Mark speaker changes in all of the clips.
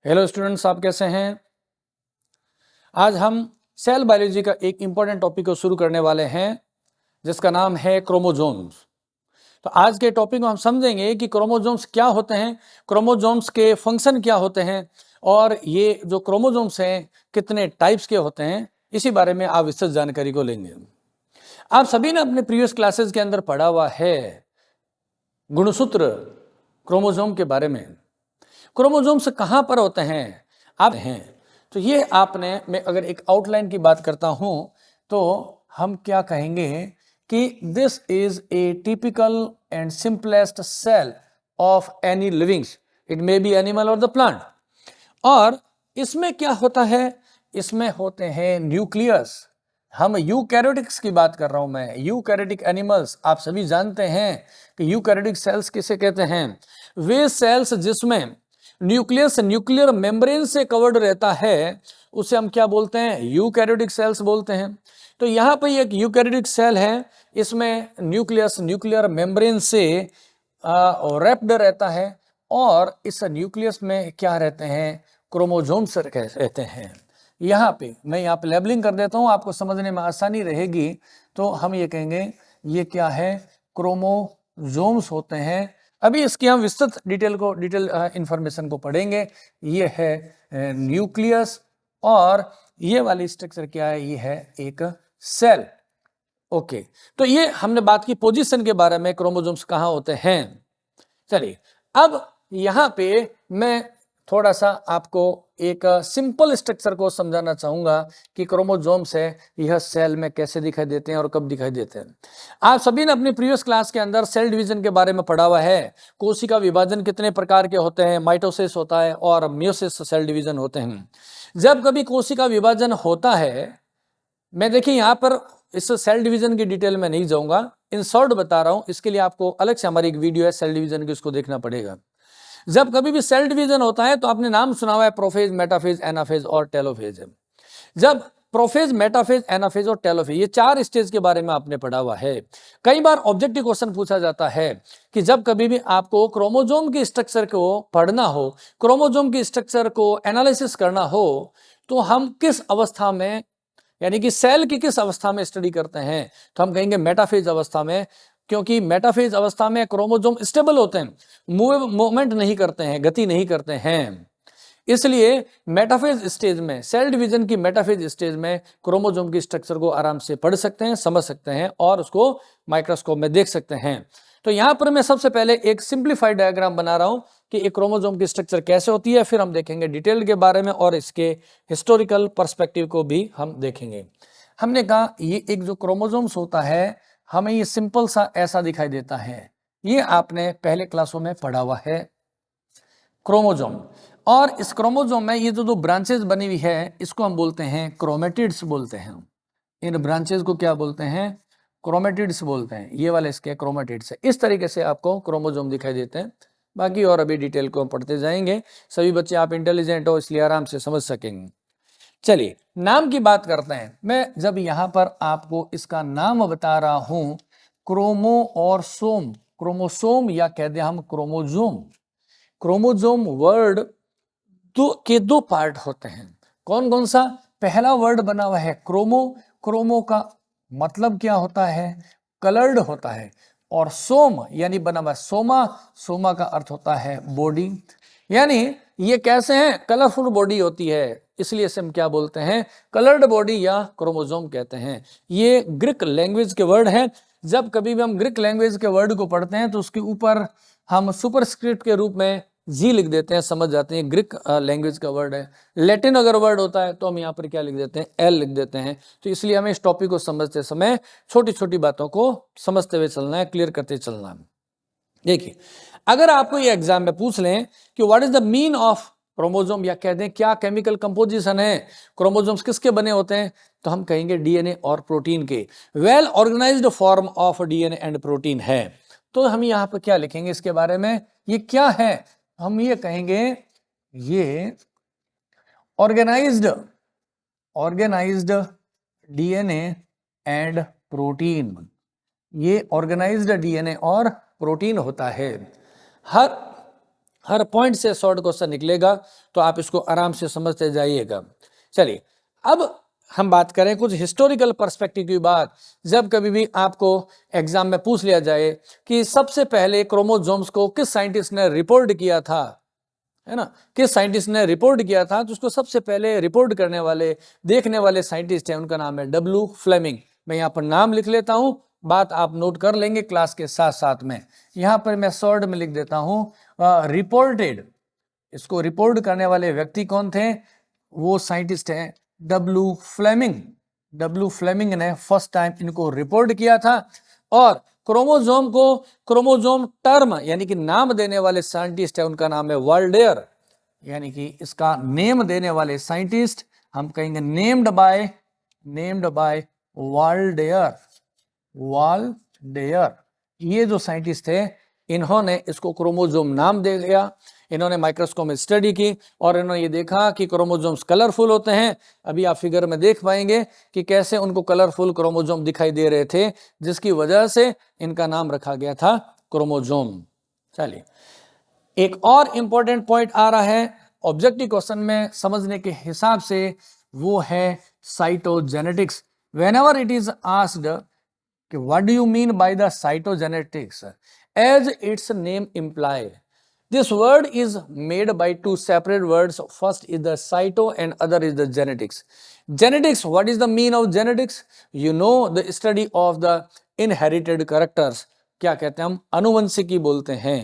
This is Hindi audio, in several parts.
Speaker 1: हेलो स्टूडेंट्स, आप कैसे हैं। आज हम सेल बायोलॉजी का एक इंपॉर्टेंट टॉपिक को शुरू करने वाले हैं जिसका नाम है क्रोमोसोम्स। तो आज के टॉपिक में हम समझेंगे कि क्रोमोसोम्स क्या होते हैं, क्रोमोसोम्स के फंक्शन क्या होते हैं और ये जो क्रोमोसोम्स हैं कितने टाइप्स के होते हैं, इसी बारे में आप विस्तृत जानकारी को लेंगे। आप सभी ने अपने प्रीवियस क्लासेस के अंदर पढ़ा हुआ है गुणसूत्र क्रोमोसोम के बारे में। क्रोमोसोम्स कहाँ पर होते हैं आप हैं, तो ये आपने, मैं अगर एक आउटलाइन की बात करता हूं तो हम क्या कहेंगे कि this is a typical and simplest cell of any livings, it may be animal और द प्लांट। और इसमें क्या होता है, इसमें होते हैं न्यूक्लियस। हम यूकैरियोटिक्स की बात कर रहा हूं मैं, यूकैरियोटिक एनिमल्स। आप सभी जानते हैं कि यूकैरियोटिक सेल्स किसे कहते हैं, वे सेल्स जिसमें न्यूक्लियस न्यूक्लियर मेम्ब्रेन से कवर्ड रहता है उसे हम क्या बोलते हैं, यूकैरियोटिक सेल्स बोलते हैं। तो यहाँ पर एक यूकैरियोटिक सेल है, इसमें न्यूक्लियस न्यूक्लियर मेम्ब्रेन से रैप्ड रहता है और इस न्यूक्लियस में क्या रहते हैं, क्रोमोसोम्स रहते हैं। यहाँ पे मैं यहाँ पे लेबलिंग कर देता हूँ, आपको समझने में आसानी रहेगी। तो हम ये कहेंगे ये क्या है, क्रोमोसोम्स होते हैं। अभी इसकी हम विस्तृत डिटेल इंफॉर्मेशन को पढ़ेंगे। ये है न्यूक्लियस और ये वाली स्ट्रक्चर क्या है, ये है एक सेल। ओके, तो ये हमने बात की पोजीशन के बारे में, क्रोमोसोम्स कहाँ होते हैं। चलिए अब यहाँ पे मैं थोड़ा सा आपको एक सिंपल स्ट्रक्चर को समझाना चाहूंगा कि क्रोमोसोम्स है यह सेल में कैसे दिखाई देते हैं और कब दिखाई देते हैं। आप सभी ने अपनी प्रीवियस क्लास के अंदर सेल डिवीजन के बारे में पढ़ा हुआ है। कोशिका विभाजन कितने प्रकार के होते हैं, माइटोसिस होता है और मियोसिस सेल डिवीजन होते हैं। जब कभी कोशिका विभाजन होता है, मैं देखिए यहाँ पर इस सेल डिवीजन की डिटेल में नहीं जाऊंगा, इन शॉर्ट बता रहा हूं। इसके लिए आपको अलग से हमारी एक वीडियो है सेल डिवीजन की, उसको देखना पड़ेगा। जब कभी भी सेल डिवीजन होता है तो आपने नाम सुना हुआ है प्रोफेज, मेटाफेज, एनाफेज और टेलोफेज। जब प्रोफेज, मेटाफेज, एनाफेज और टेलोफेज, ये 4 स्टेज के बारे में आपने पढ़ा हुआ है। कई बार ऑब्जेक्टिव क्वेश्चन पूछा जाता है कि जब कभी भी आपको क्रोमोसोम की स्ट्रक्चर को पढ़ना हो, क्रोमोसोम की स्ट्रक्चर को एनालिसिस करना हो, तो हम किस अवस्था में, यानी कि सेल की किस अवस्था में स्टडी करते हैं, तो हम कहेंगे मेटाफेज अवस्था में। क्योंकि मेटाफेज अवस्था में क्रोमोसोम स्टेबल होते हैं, मूवमेंट नहीं करते हैं, गति नहीं करते हैं। इसलिए मेटाफेज स्टेज में, सेल डिवीजन की मेटाफेज स्टेज में क्रोमोसोम की स्ट्रक्चर को आराम से पढ़ सकते हैं, समझ सकते हैं और उसको माइक्रोस्कोप में देख सकते हैं। तो यहां पर मैं सबसे पहले एक सिंप्लीफाइड डायग्राम बना रहा हूं कि एक क्रोमोसोम की स्ट्रक्चर कैसे होती है, फिर हम देखेंगे डिटेल के बारे में और इसके हिस्टोरिकल पर्सपेक्टिव को भी हम देखेंगे। हमने कहा ये एक जो क्रोमोसोम्स होता है, हमें ये सिंपल सा ऐसा दिखाई देता है। ये आपने पहले क्लासों में पढ़ा हुआ है क्रोमोसोम। और इस क्रोमोसोम में ये जो ब्रांचेस बनी हुई है, इसको हम बोलते हैं क्रोमेटिड्स बोलते हैं। इन ब्रांचेस को क्या बोलते हैं, क्रोमेटिड्स बोलते हैं। ये वाले इसके क्रोमेटिड्स है। इस तरीके से आपको क्रोमोसोम दिखाई देते हैं। बाकी और अभी डिटेल को हम पढ़ते जाएंगे। सभी बच्चे आप इंटेलिजेंट हो, इसलिए आराम से समझ सकेंगे। चलिए नाम की बात करते हैं। मैं जब यहाँ पर आपको इसका नाम बता रहा हूं, क्रोमो और सोम, क्रोमोसोम या कहते हैं हम क्रोमोसोम। क्रोमोसोम वर्ड दो पार्ट होते हैं। कौन कौन सा, पहला वर्ड बना हुआ है क्रोमो। क्रोमो का मतलब क्या होता है, कलर्ड होता है। और सोम यानी बना हुआ सोमा, सोमा का अर्थ होता है बॉडी। यानी ये कैसे हैं, कलरफुल बॉडी होती है, इसलिए इसे हम क्या बोलते हैं, कलर्ड बॉडी या क्रोमोसोम कहते हैं। ये ग्रीक लैंग्वेज के वर्ड है। जब कभी भी हम ग्रीक लैंग्वेज के वर्ड को पढ़ते हैं तो उसके ऊपर हम सुपरस्क्रिप्ट के रूप में जी लिख देते हैं, समझ जाते हैं ग्रीक लैंग्वेज का वर्ड है। लैटिन अगर वर्ड होता है तो हम यहाँ पर क्या लिख देते हैं, एल लिख देते हैं। तो इसलिए हमें इस टॉपिक को समझते समय छोटी छोटी बातों को समझते हुए चलना है, क्लियर करते चलना है। देखिए अगर आपको ये एग्जाम में पूछ लें कि what is the mean of chromosome, या कह दें क्या केमिकल कंपोजिशन है, क्रोमोसोम्स किसके बने होते हैं, तो हम कहेंगे डीएनए और प्रोटीन के। Well organised form of DNA and protein है। तो हम यहाँ पर क्या लिखेंगे इसके बारे में, ये क्या है, हम ये कहेंगे ये ऑर्गेनाइज्ड डीएनए एंड प्रोटीन। ये ऑर्गेनाइज्ड डीएनए और प्रोटीन होता है। हर पॉइंट से शॉर्ट क्वेश्चन निकलेगा, तो आप इसको आराम से समझते जाइएगा। चलिए, अब हम बात करें कुछ हिस्टोरिकल पर्सपेक्टिव की बात। जब कभी भी आपको एग्जाम में पूछ लिया जाए कि सबसे पहले क्रोमोसोम्स को किस साइंटिस्ट ने रिपोर्ट किया था, है ना, किस साइंटिस्ट ने रिपोर्ट किया था, तो उसको सबसे पहले रिपोर्ट करने वाले, देखने वाले साइंटिस्ट हैं, उनका नाम है डब्ल्यू फ्लेमिंग। मैं यहाँ पर नाम लिख लेता हूँ, बात आप नोट कर लेंगे क्लास के साथ साथ में। यहाँ पर मैं शॉर्ट में लिख देता हूँ रिपोर्टेड। इसको रिपोर्ट करने वाले व्यक्ति कौन थे? वो साइंटिस्ट हैं डब्ल्यू फ्लेमिंग। डब्ल्यू फ्लेमिंग ने फर्स्ट टाइम इनको रिपोर्ट किया था। और क्रोमोसोम को, क्रोमोसोम टर्म यानी कि नाम देने वाले साइंटिस्ट है, उनका नाम है वाल्डेयर। यानी कि इसका नेम देने वाले साइंटिस्ट हम कहेंगे नेम्ड बाय वाल्डेयर। वाल्डेयर, ये जो साइंटिस्ट थे, इन्होंने इसको क्रोमोसोम नाम दे दिया। इन्होंने माइक्रोस्कोप में स्टडी की और इन्होंने ये देखा कि क्रोमोसोम्स कलरफुल होते हैं। अभी आप फिगर में देख पाएंगे कि कैसे उनको कलरफुल क्रोमोसोम दिखाई दे रहे थे, जिसकी वजह से इनका नाम रखा गया था क्रोमोसोम। चलिए, एक और इंपॉर्टेंट पॉइंट आ रहा है ऑब्जेक्टिव क्वेश्चन में समझने के हिसाब से, वो है cytogenetics. Whenever it is asked कि what do you mean by the cytogenetics, as its name imply, this word is made by two separate words. First is the cyto and other is the genetics. Genetics, what is the mean of genetics? You know, the study of the inherited characters. क्या कहते हैं हम? अनुवंशिकी बोलते हैं।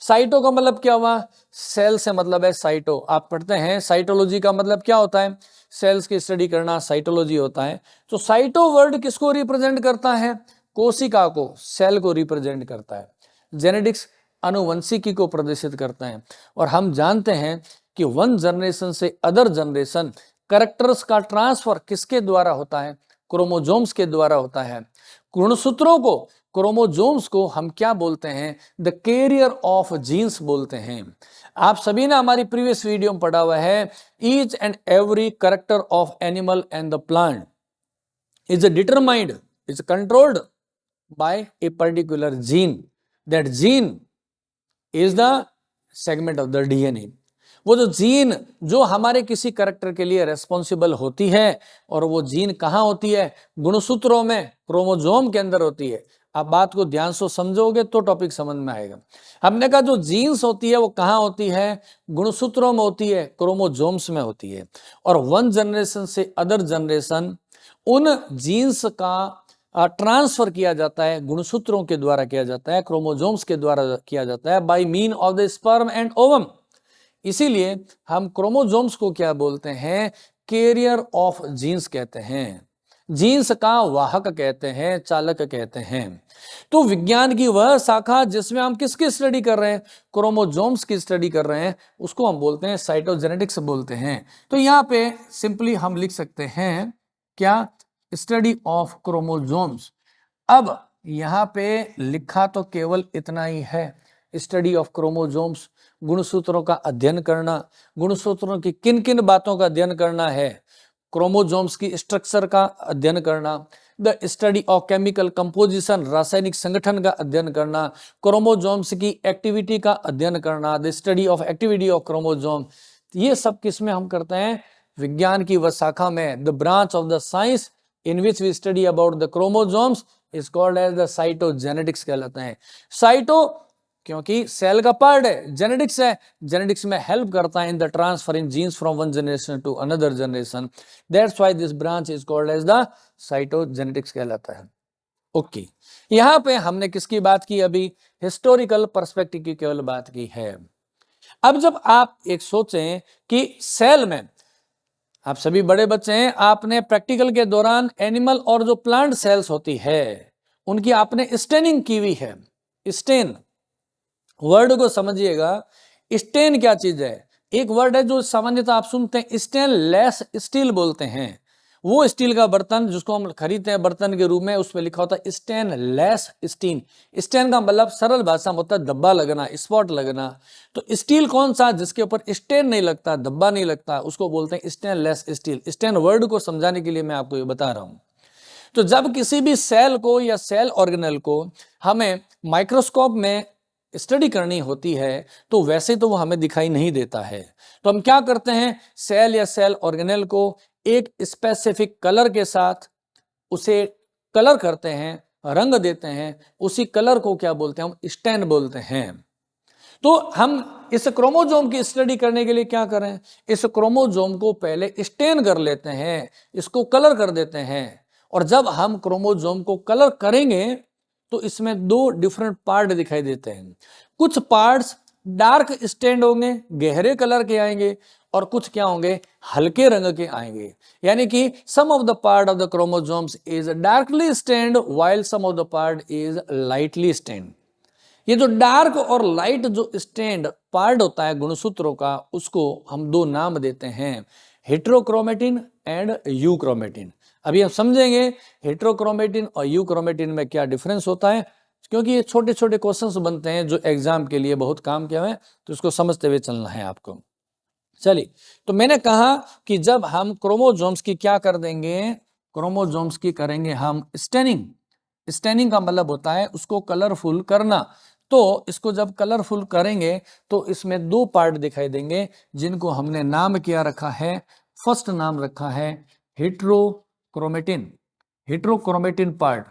Speaker 1: साइटो का मतलब क्या हुआ? सेल से मतलब है साइटो। आप पढ़ते हैं साइटोलॉजी का मतलब क्या होता है? सेल्स की स्टडी करना साइटोलॉजी होता है। तो साइटो वर्ड किसको रिप्रेजेंट करता है? कोशिका को, सेल को रिप्रेजेंट करता है। जेनेटिक्स अनुवंशिकी को प्रदर्शित करते हैं। और हम जानते हैं कि वन जनरेशन से अदर जनरेशन कैरेक्टर्स का ट्रांसफर किसके द्वारा होता है? क्रोमोसोम्स के द्वारा होता है। गुणसूत्रों को, क्रोमोसोम्स को हम क्या बोलते हैं? द कैरियर ऑफ जीन्स बोलते हैं। आप सभी ने हमारी प्रीवियस वीडियो में पढ़ा हुआ है, each and every character of animal and the plant is determined, is controlled by a particular gene. That gene is the segment of the DNA. वो जो जीन जो हमारे किसी कैरेक्टर के लिए रेस्पॉन्सिबल होती है, और वो जीन कहाँ होती है? गुणसूत्रों में, क्रोमोसोम के अंदर होती है। आप बात को ध्यान से समझोगे तो टॉपिक समझ में आएगा। हमने कहा जो जीन्स होती है वो कहाँ होती है? गुणसूत्रों में होती है, क्रोमोसोम्स में होती है। और वन जनरेशन से अदर जनरेशन उन जीन्स का ट्रांसफर किया जाता है, गुणसूत्रों के द्वारा किया जाता है, क्रोमोसोम्स के द्वारा किया जाता है, by mean of the sperm and ovum. इसीलिए हम क्रोमोसोम्स को क्या बोलते हैं? कैरियर ऑफ जीन्स कहते हैं, जीन्स का वाहक कहते हैं, चालक कहते हैं। तो विज्ञान की वह शाखा जिसमें हम किसकी स्टडी कर रहे हैं? क्रोमोसोम्स की स्टडी कर रहे हैं, उसको हम बोलते हैं साइटोजेनेटिक्स बोलते हैं। तो यहाँ पे सिंपली हम लिख सकते हैं क्या? Study of chromosomes. अब यहाँ पे लिखा तो केवल इतना ही है, स्टडी ऑफ क्रोमोसोम्स, गुणसूत्रों का अध्ययन करना। गुणसूत्रों की किन किन बातों का अध्ययन करना है? क्रोमोसोम्स की स्ट्रक्चर का अध्ययन करना, the study of chemical composition, रासायनिक संगठन का अध्ययन करना, क्रोमोसोम्स की एक्टिविटी का अध्ययन करना, the study of activity of chromosome. ये सब किस में हम करते हैं? विज्ञान की वह शाखा में, the branch of the science in which we study about the chromosomes is called as the cytogenetics कहलाते हैं। साइटो क्योंकि सेल का पार्ट है, जेनेटिक्स है, जेनेटिक्स में हेल्प करता है in the transfer in genes from one generation to another generation. That's why this branch is called as the cytogenetics कहलाता है। ओके, यहाँ पे हमने किसकी बात की? अभी हिस्टोरिकल पर्सपेक्टिव की केवल बात की है। अब जब आप एक सोचें कि सेल में, आप सभी बड़े बच्चे हैं, आपने प्रैक्टिकल के दौरान एनिमल और जो प्लांट सेल्स होती है उनकी आपने स्टेनिंग की हुई है। स्टेन वर्ड को समझिएगा, स्टेन क्या चीज है? एक वर्ड है जो सामान्यतः आप सुनते हैं, स्टेनलेस स्टील बोलते हैं। वो स्टील का बर्तन जिसको हम खरीदते हैं बर्तन के रूप में, उस पर लिखा होता है स्टेनलेस स्टील। स्टेन का मतलब सरल भाषा में होता है धब्बा लगना, स्पॉट लगना। तो स्टील कौन सा? जिसके ऊपर स्टेन नहीं लगता, धब्बा नहीं लगता, उसको बोलते हैं स्टेनलेस स्टील। स्टेन वर्ड को समझाने के लिए मैं आपको ये बता रहा हूं। तो जब किसी भी सेल को या सेल ऑर्गेनेल को हमें माइक्रोस्कोप में स्टडी करनी होती है तो वैसे तो वो हमें दिखाई नहीं देता है। तो हम क्या करते हैं, सेल या सेल ऑर्गेनेल को एक स्पेसिफिक कलर के साथ उसे कलर करते हैं, रंग देते हैं, उसी कलर को क्या बोलते हैं, हम स्टेन बोलते हैं। तो हम इस क्रोमोजोम की स्टडी करने के लिए क्या करें, इस क्रोमोजोम को पहले स्टेन कर लेते हैं, इसको कलर कर देते हैं। और जब हम क्रोमोजोम को कलर करेंगे तो इसमें दो डिफरेंट पार्ट दिखाई देते हैं। कुछ पार्ट्स डार्क स्टेंड होंगे, गहरे कलर के आएंगे, और कुछ क्या होंगे, हल्के रंग के आएंगे। यानी कि some of the part of the chromosomes is darkly stained while some of the part is lightly stained. ये जो डार्क और लाइट जो स्टेंड पार्ट होता है गुणसूत्रों का, उसको हम दो नाम देते हैं, हेट्रोक्रोमेटिन एंड यूक्रोमेटिन। अभी हम समझेंगे हेट्रोक्रोमेटिन और यूक्रोमेटिन में क्या डिफरेंस होता है, क्योंकि ये छोटे छोटे क्वेश्चंस बनते हैं जो एग्जाम के लिए बहुत काम के हैं, तो इसको समझते हुए चलना है आपको। चलिए, तो मैंने कहा कि जब हम क्रोमोजोम्स की क्या कर देंगे, क्रोमोजोम्स की करेंगे हम स्टेनिंग। स्टेनिंग का मतलब होता है उसको कलरफुल करना। तो इसको जब कलरफुल करेंगे तो इसमें दो पार्ट दिखाई देंगे जिनको हमने नाम क्या रखा है, फर्स्ट नाम रखा है हेट्रोक्रोमेटिन, हेट्रोक्रोमेटिन पार्ट।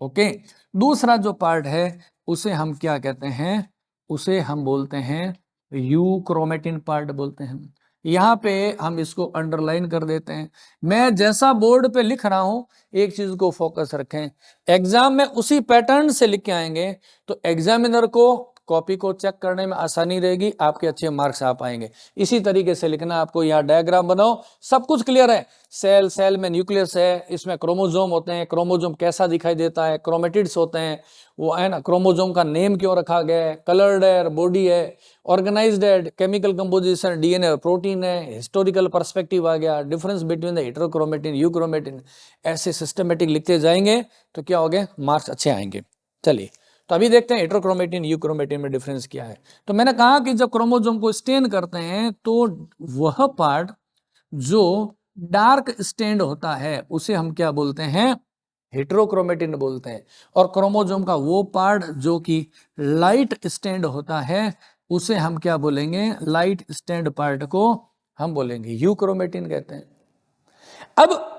Speaker 1: ओके, दूसरा जो पार्ट है उसे हम क्या कहते हैं, उसे हम बोलते हैं यूक्रोमेटिन पार्ट बोलते हैं। यहाँ पे हम इसको अंडरलाइन कर देते हैं। मैं जैसा बोर्ड पे लिख रहा हूं एक चीज को फोकस रखें, एग्जाम में उसी पैटर्न से लिख के आएंगे तो एग्जामिनर को कॉपी को चेक करने में आसानी रहेगी, आपके अच्छे मार्क्स आ पाएंगे। इसी तरीके से लिखना, आपको यहाँ डायग्राम बनाओ, सब कुछ क्लियर है। सेल, सेल में न्यूक्लियस है, इसमें क्रोमोजोम होते हैं, क्रोमोजोम कैसा दिखाई देता है, क्रोमेटिड्स होते हैं, वो है ना, क्रोमोजोम का नेम क्यों रखा गया है, कलर्ड है, बॉडी है, ऑर्गेनाइज्ड है, केमिकल कंपोजिशन डीएनए और प्रोटीन है, हिस्टोरिकल पर्सपेक्टिव आ गया, difference between the heterochromatin euchromatin. ऐसे सिस्टमेटिक लिखते जाएंगे तो क्या हो गए, मार्क्स अच्छे आएंगे। चलिए, तो अभी देखते हैं हेट्रोक्रोमेटिन यूक्रोमेटिन में डिफरेंस क्या है। तो मैंने कहा कि जब क्रोमोजोम को स्टेन करते हैं तो वह पार्ट जो डार्क स्टेंड होता है उसे हम क्या बोलते हैं, हेट्रोक्रोमेटिन बोलते हैं। और क्रोमोजोम का वो पार्ट जो कि लाइट स्टेंड होता है उसे हम क्या बोलेंगे, लाइट स्टेंड पार्ट को हम बोलेंगे यूक्रोमेटिन कहते हैं। अब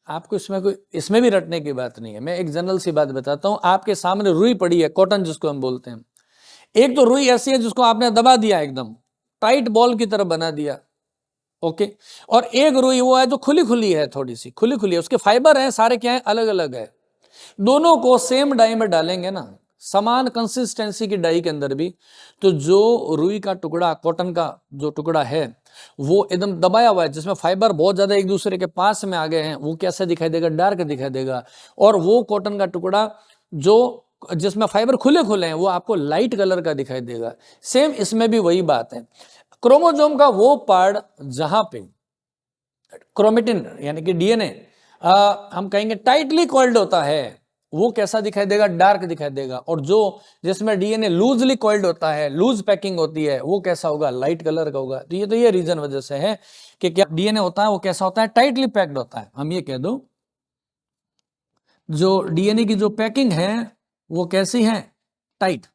Speaker 1: आपको इसमें भी रटने की बात नहीं है, मैं एक जनरल सी बात बताता हूं। आपके सामने रुई पड़ी है, कॉटन जिसको हम बोलते हैं। एक तो रुई ऐसी है जिसको आपने दबा दिया, एकदम टाइट बॉल की तरह बना दिया, ओके। और एक रुई वो है जो खुली खुली है, थोड़ी सी खुली खुली है, उसके फाइबर है सारे क्या है, अलग अलग है। दोनों को सेम डाई में डालेंगे ना, समान कंसिस्टेंसी की डाई के अंदर भी, तो जो रुई का टुकड़ा, कॉटन का जो टुकड़ा है वो एकदम दबाया हुआ है, जिसमें फाइबर बहुत ज्यादा एक दूसरे के पास में आ गए हैं, वो कैसे दिखाई देगा, डार्क दिखाई देगा। और वो कॉटन का टुकड़ा जो जिसमें फाइबर खुले खुले हैं वो आपको लाइट कलर का दिखाई देगा। सेम इसमें भी वही बात है। क्रोमोजोम का वो पार्ट जहां पे क्रोमेटिन यानी कि डीएनए हम कहेंगे टाइटली कॉइल्ड होता है, वो कैसा दिखाई देगा, डार्क दिखाई देगा। और जो जिसमें डीएनए लूजली कॉइल्ड होता है, लूज पैकिंग होती है, वो कैसा होगा, लाइट कलर का होगा। तो ये रीजन वजह से है कि क्या डीएनए होता है वो कैसा होता है, टाइटली पैक्ड होता है। हम ये कह दो जो डीएनए की जो पैकिंग है वो कैसी है, टाइट।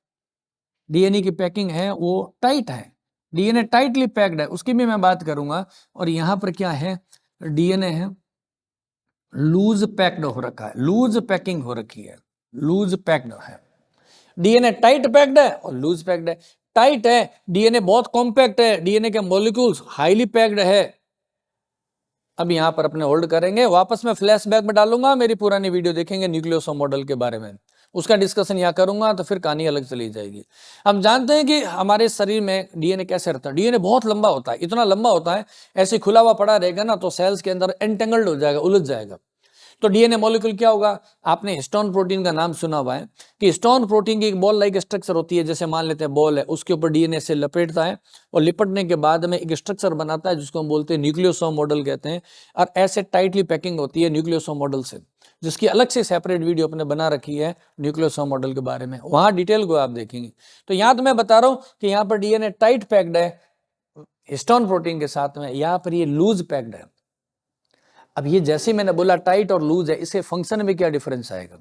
Speaker 1: डीएनए की पैकिंग है वो टाइट है, डीएनए टाइटली पैक्ड है, उसकी भी मैं बात करूंगा। और यहां पर क्या है, डीएनए है लूज पैक्ड हो रखा है, लूज पैकिंग हो रखी है, लूज पैक्ड है। डीएनए टाइट पैक्ड है और लूज पैक्ड है। टाइट है, डीएनए बहुत कॉम्पैक्ट है, डीएनए के मॉलिक्यूल्स हाईली पैक्ड है। अब यहां पर अपने होल्ड करेंगे, वापस मैं फ्लैशबैक में डालूंगा, मेरी पुरानी वीडियो देखेंगे न्यूक्लियोसोम मॉडल के बारे में, उसका डिस्कशन यहाँ करूंगा, तो फिर कहानी अलग चली जाएगी। हम जानते हैं कि हमारे शरीर में डीएनए कैसे रहता है, डीएनए बहुत लंबा होता है, इतना लंबा होता है ऐसे खुला हुआ पड़ा रहेगा ना तो सेल्स के अंदर एंटेंगल्ड हो जाएगा, उलझ जाएगा। तो डीएनए मॉलिक्यूल क्या होगा, आपने हिस्टोन प्रोटीन का नाम सुना हुआ है कि हिस्टोन प्रोटीन की एक बॉल लाइक स्ट्रक्चर होती है, जैसे मान लेते हैं बॉल है, उसके ऊपर डीएनए से लपेटता है और लिपटने के बाद में एक स्ट्रक्चर बनाता है जिसको हम बोलते हैं न्यूक्लियोसोम मॉडल कहते हैं। और ऐसे टाइटली पैकिंग होती है न्यूक्लियोसोम मॉडल से, जिसकी अलग से सेपरेट वीडियो अपने बना रखी है न्यूक्लियोसोम मॉडल के बारे में, वहां डिटेल को आप देखेंगे। तो यहाँ तो मैं बता रहा हूँ कि यहाँ पर डीएनए टाइट पैक्ड है हिस्टोन प्रोटीन के साथ में, यहाँ पर ये लूज पैक्ड है। अब ये जैसे मैंने बोला टाइट और लूज है, इससे फंक्शन में क्या डिफरेंस आएगा,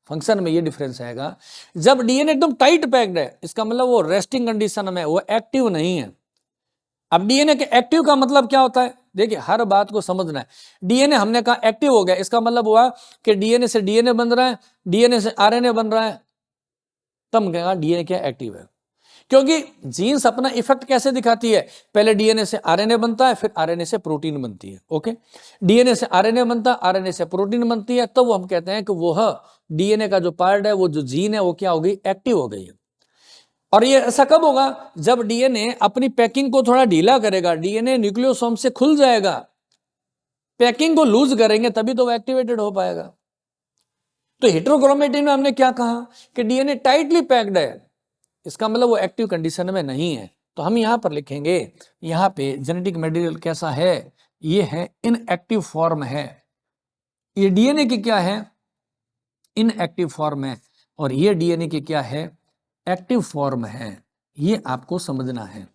Speaker 1: फंक्शन में ये डिफरेंस आएगा। जब डीएनए एकदम टाइट पैक्ड है, इसका मतलब वो रेस्टिंग कंडीशन में, वो एक्टिव नहीं है। अब डीएनए के एक्टिव का मतलब क्या होता है, देखिए हर बात को समझना है। डीएनए हमने कहा एक्टिव हो गया, इसका मतलब हुआ कि डीएनए से डीएनए बन रहा है, डीएनए से आरएनए बन रहा है, तब कहेगा डीएनए क्या एक्टिव है। क्योंकि जीन्स अपना इफेक्ट कैसे दिखाती है, पहले डीएनए से आरएनए बनता है, फिर आरएनए से प्रोटीन बनती है। ओके, डीएनए से आरएनए बनता है, आरएनए से प्रोटीन बनती है, तो वो हम कहते हैं कि वो डीएनए का जो पार्ट है, वो जो जीन है, वो क्या हो गई, एक्टिव हो गई है। और ये ऐसा कब होगा, जब डीएनए अपनी पैकिंग को थोड़ा ढीला करेगा, डीएनए न्यूक्लियोसोम से खुल जाएगा, पैकिंग को लूज करेंगे तभी तो वो एक्टिवेटेड हो पाएगा। तो हेटेरोक्रोमेटिन में हमने क्या कहा कि डीएनए टाइटली पैक्ड है, इसका मतलब वो एक्टिव कंडीशन में नहीं है। तो हम यहां पर लिखेंगे, यहां पे जेनेटिक मटेरियल कैसा है, ये है इनएक्टिव फॉर्म है। ये डीएनए की क्या है, इनएक्टिव फॉर्म है, और ये डीएनए की क्या है, एक्टिव फॉर्म है। ये आपको समझना है,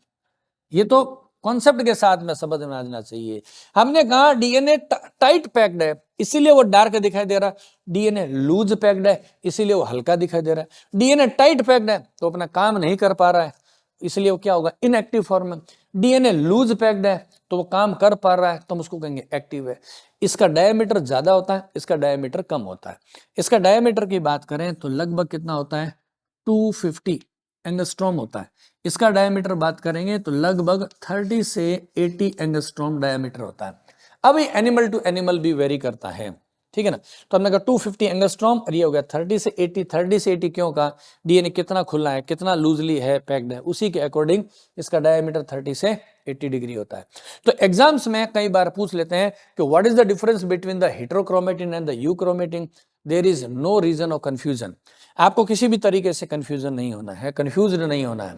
Speaker 1: ये तो कॉन्सेप्ट के साथ में समझ में आना चाहिए। हमने कहा डीएनए टाइट पैक्ड है, इसीलिए वो डार्क दिखाई दे रहा है। डीएनए लूज पैक्ड है, इसीलिए वो हल्का दिखाई दे रहा है। डीएनए टाइट पैक्ड है तो अपना काम नहीं कर पा रहा है, इसलिए वो क्या होगा, इनएक्टिव फॉर्म में। डीएनए लूज पैक्ड है तो वो काम कर पा रहा है, तो हम उसको कहेंगे एक्टिव है। इसका डायमीटर ज्यादा होता है, इसका डायमीटर कम होता है। इसका डायमीटर की बात करें तो लगभग कितना होता है, 250 एंगस्ट्रॉम होता है। इसका डायमीटर बात करेंगे तो लगभग 30 से 80 एंगस्ट्रॉम डायमीटर होता है। अब ये एनिमल टू एनिमल भी वेरी करता है, ठीक है ना। तो हमने कहा 250 एंगस्ट्रॉम, और ये हो गया 30 से 80। 30 से 80 क्यों कहा, डीएनए कितना खुला है, कितना लूजली है, पैक्ड है, उसी के अकॉर्डिंग इसका डायमीटर 30 से 80 डिग्री होता है। तो एग्जाम्स में कई बार पूछ लेते हैं कि what is the difference between the heterochromatin and the euchromatin. There is no reason of confusion. आपको किसी भी तरीके से कंफ्यूजन नहीं होना है, कंफ्यूज्ड नहीं होना है।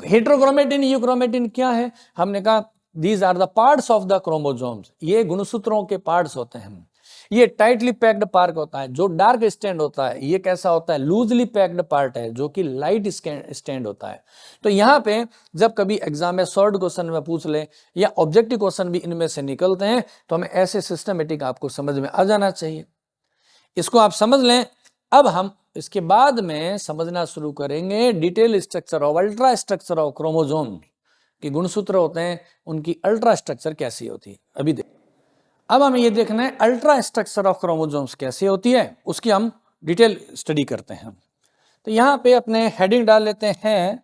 Speaker 1: हेटेरोक्रोमेटिन यूक्रोमेटिन क्या है, हमने कहा these are the parts of the chromosomes, ये गुणसूत्रों के पार्ट्स होते हैं। ये टाइटली पैक्ड पार्ट होता है, जो डार्क स्टैंड होता है, ये कैसा होता है, लूजली पैक्ड पार्ट है, जो कि लाइट स्टैंड होता है। तो यहाँ पे जब कभी एग्जाम में शॉर्ट क्वेश्चन में पूछ ले या ऑब्जेक्टिव क्वेश्चन भी इनमें से निकलते हैं, तो हमें ऐसे सिस्टमेटिक आपको समझ में आ जाना चाहिए। इसको आप समझ लें। अब हम इसके बाद में समझना शुरू करेंगे detail structure of ultra structure of chromosome के गुणसूत्र होते हैं, उनकी अल्ट्रा स्ट्रक्चर कैसी होती है अभी देख। अब हमें ये देखना है अल्ट्रा स्ट्रक्चर ऑफ क्रोमोसोम्स कैसे होती है, उसकी हम डिटेल स्टडी करते हैं। तो यहाँ पे अपने हेडिंग डाल लेते हैं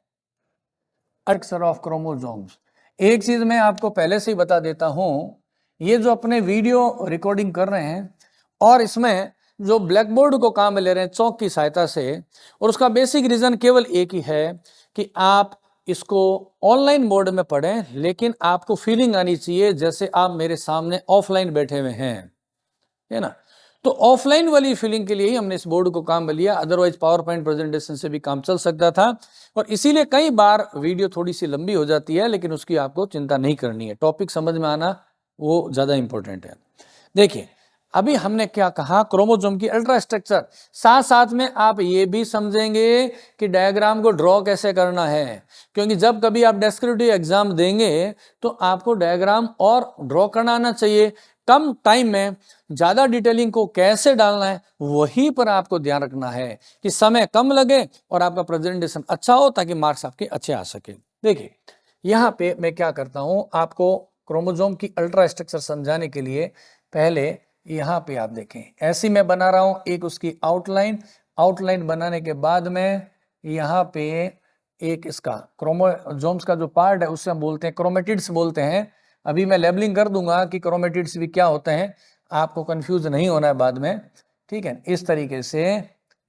Speaker 1: स्ट्रक्चर ऑफ क्रोमोसोम्स। एक चीज मैं आपको पहले से ही बता देता हूं, ये जो अपने वीडियो रिकॉर्डिंग कर रहे हैं और इसमें जो ब्लैक बोर्ड को काम में ले रहे हैं चौक की सहायता से, और उसका बेसिक रीजन केवल एक ही है कि आप इसको ऑनलाइन मोड में पढ़ें, लेकिन आपको फीलिंग आनी चाहिए जैसे आप मेरे सामने ऑफलाइन बैठे हुए हैं, है ना। तो ऑफलाइन वाली फीलिंग के लिए ही हमने इस बोर्ड को काम में लिया, अदरवाइज पावर पॉइंट प्रेजेंटेशन से भी काम चल सकता था। और इसीलिए कई बार वीडियो थोड़ी सी लंबी हो जाती है, लेकिन उसकी आपको चिंता नहीं करनी है, टॉपिक समझ में आना वो ज्यादा इंपॉर्टेंट है। देखिए अभी हमने क्या कहा, क्रोमोसोम की अल्ट्रा स्ट्रक्चर, साथ साथ में आप ये भी समझेंगे कि डायग्राम को ड्रॉ कैसे करना है, क्योंकि जब कभी आप डिस्क्रिप्टिव एग्जाम देंगे तो आपको डायग्राम और ड्रॉ करना आना चाहिए। कम टाइम में ज्यादा डिटेलिंग को कैसे डालना है वहीं पर आपको ध्यान रखना है कि समय कम लगे और आपका प्रेजेंटेशन अच्छा हो, ताकि मार्क्स आपके अच्छे आ सके। देखिए यहाँ पे मैं क्या करता हूँ, आपको क्रोमोसोम की अल्ट्रा स्ट्रक्चर समझाने के लिए पहले यहाँ पे आप देखें, ऐसी मैं बना रहा हूं एक उसकी आउटलाइन बनाने के बाद में यहाँ पे एक इसका क्रोमोसोम्स का जो पार्ट है उससे हम बोलते हैं क्रोमेटिड्स बोलते हैं। अभी मैं लेबलिंग कर दूंगा कि क्रोमेटिड्स भी क्या होते हैं, आपको कंफ्यूज नहीं होना है बाद में, ठीक है। इस तरीके से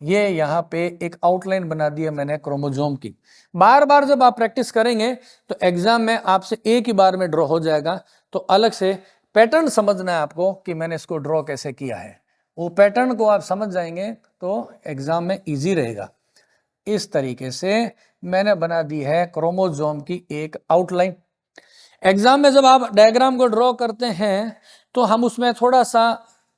Speaker 1: ये यहाँ पे एक आउटलाइन बना दी है मैंने क्रोमोसोम की। बार बार जब आप प्रैक्टिस करेंगे तो एग्जाम में आपसे एक ही बार में ड्रॉ हो जाएगा, तो अलग से पैटर्न समझना है आपको कि मैंने इसको ड्रॉ कैसे किया है। वो पैटर्न को आप समझ जाएंगे तो एग्जाम में इजी रहेगा। इस तरीके से मैंने बना दी है क्रोमोसोम की एक आउटलाइन। एग्जाम में जब आप डायग्राम को ड्रॉ करते हैं तो हम उसमें थोड़ा सा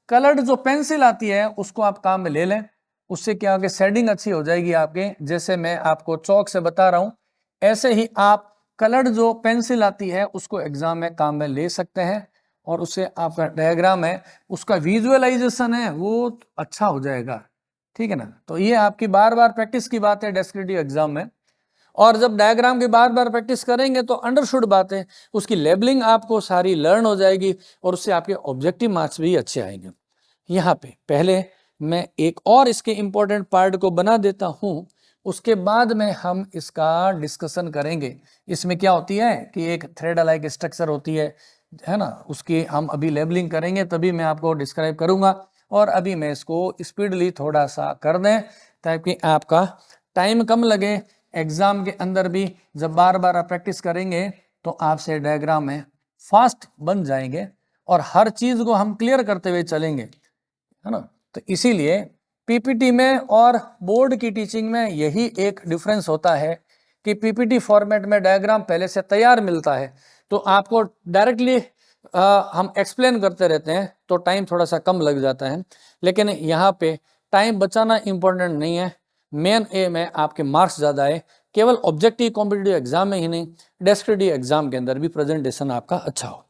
Speaker 1: कलर्ड जो पेंसिल आती है उसको आप काम में ले लें, उससे क्या होगा, शेडिंग अच्छी हो जाएगी आपके। जैसे मैं आपको चौक से बता रहा हूं, ऐसे ही आप कलर्ड जो पेंसिल आती है उसको एग्जाम में काम में ले सकते हैं, और उससे आपका डायग्राम है उसका विजुअलाइजेशन है वो अच्छा हो जाएगा, ठीक है ना। तो ये आपकी बार बार प्रैक्टिस की बात है डेस्क्रिप्टिव एग्जाम में, और जब डायग्राम की बार बार प्रैक्टिस करेंगे तो अंडरस्टूड बात है, उसकी लेबलिंग आपको सारी लर्न हो जाएगी और उससे आपके ऑब्जेक्टिव मार्क्स भी अच्छे आएंगे। यहाँ पे पहले मैं एक और इसके इम्पोर्टेंट पार्ट को बना देता हूँ, उसके बाद में हम इसका डिस्कशन करेंगे। इसमें क्या होती है कि एक थ्रेड लाइक स्ट्रक्चर होती है ना, उसकी हम अभी लेबलिंग करेंगे तभी मैं आपको डिस्क्राइब करूंगा। और अभी मैं इसको स्पीडली थोड़ा सा कर दें ताकि आपका टाइम कम लगे। एग्जाम के अंदर भी जब बार बार आप प्रैक्टिस करेंगे तो आपसे डायग्राम में फास्ट बन जाएंगे और हर चीज को हम क्लियर करते हुए चलेंगे, है ना। तो इसीलिए पीपीटी में और बोर्ड की टीचिंग में यही एक डिफरेंस होता है कि पीपीटी फॉर्मेट में डायग्राम पहले से तैयार मिलता है, तो आपको डायरेक्टली हम एक्सप्लेन करते रहते हैं तो टाइम थोड़ा सा कम लग जाता है। लेकिन यहाँ पे टाइम बचाना इम्पोर्टेंट नहीं है, मेन एम है आपके मार्क्स ज़्यादा आए। केवल ऑब्जेक्टिव कॉम्पिटिटिव एग्जाम में ही नहीं, डेस्क्रिप्टिव एग्जाम के अंदर भी प्रेजेंटेशन आपका अच्छा हो।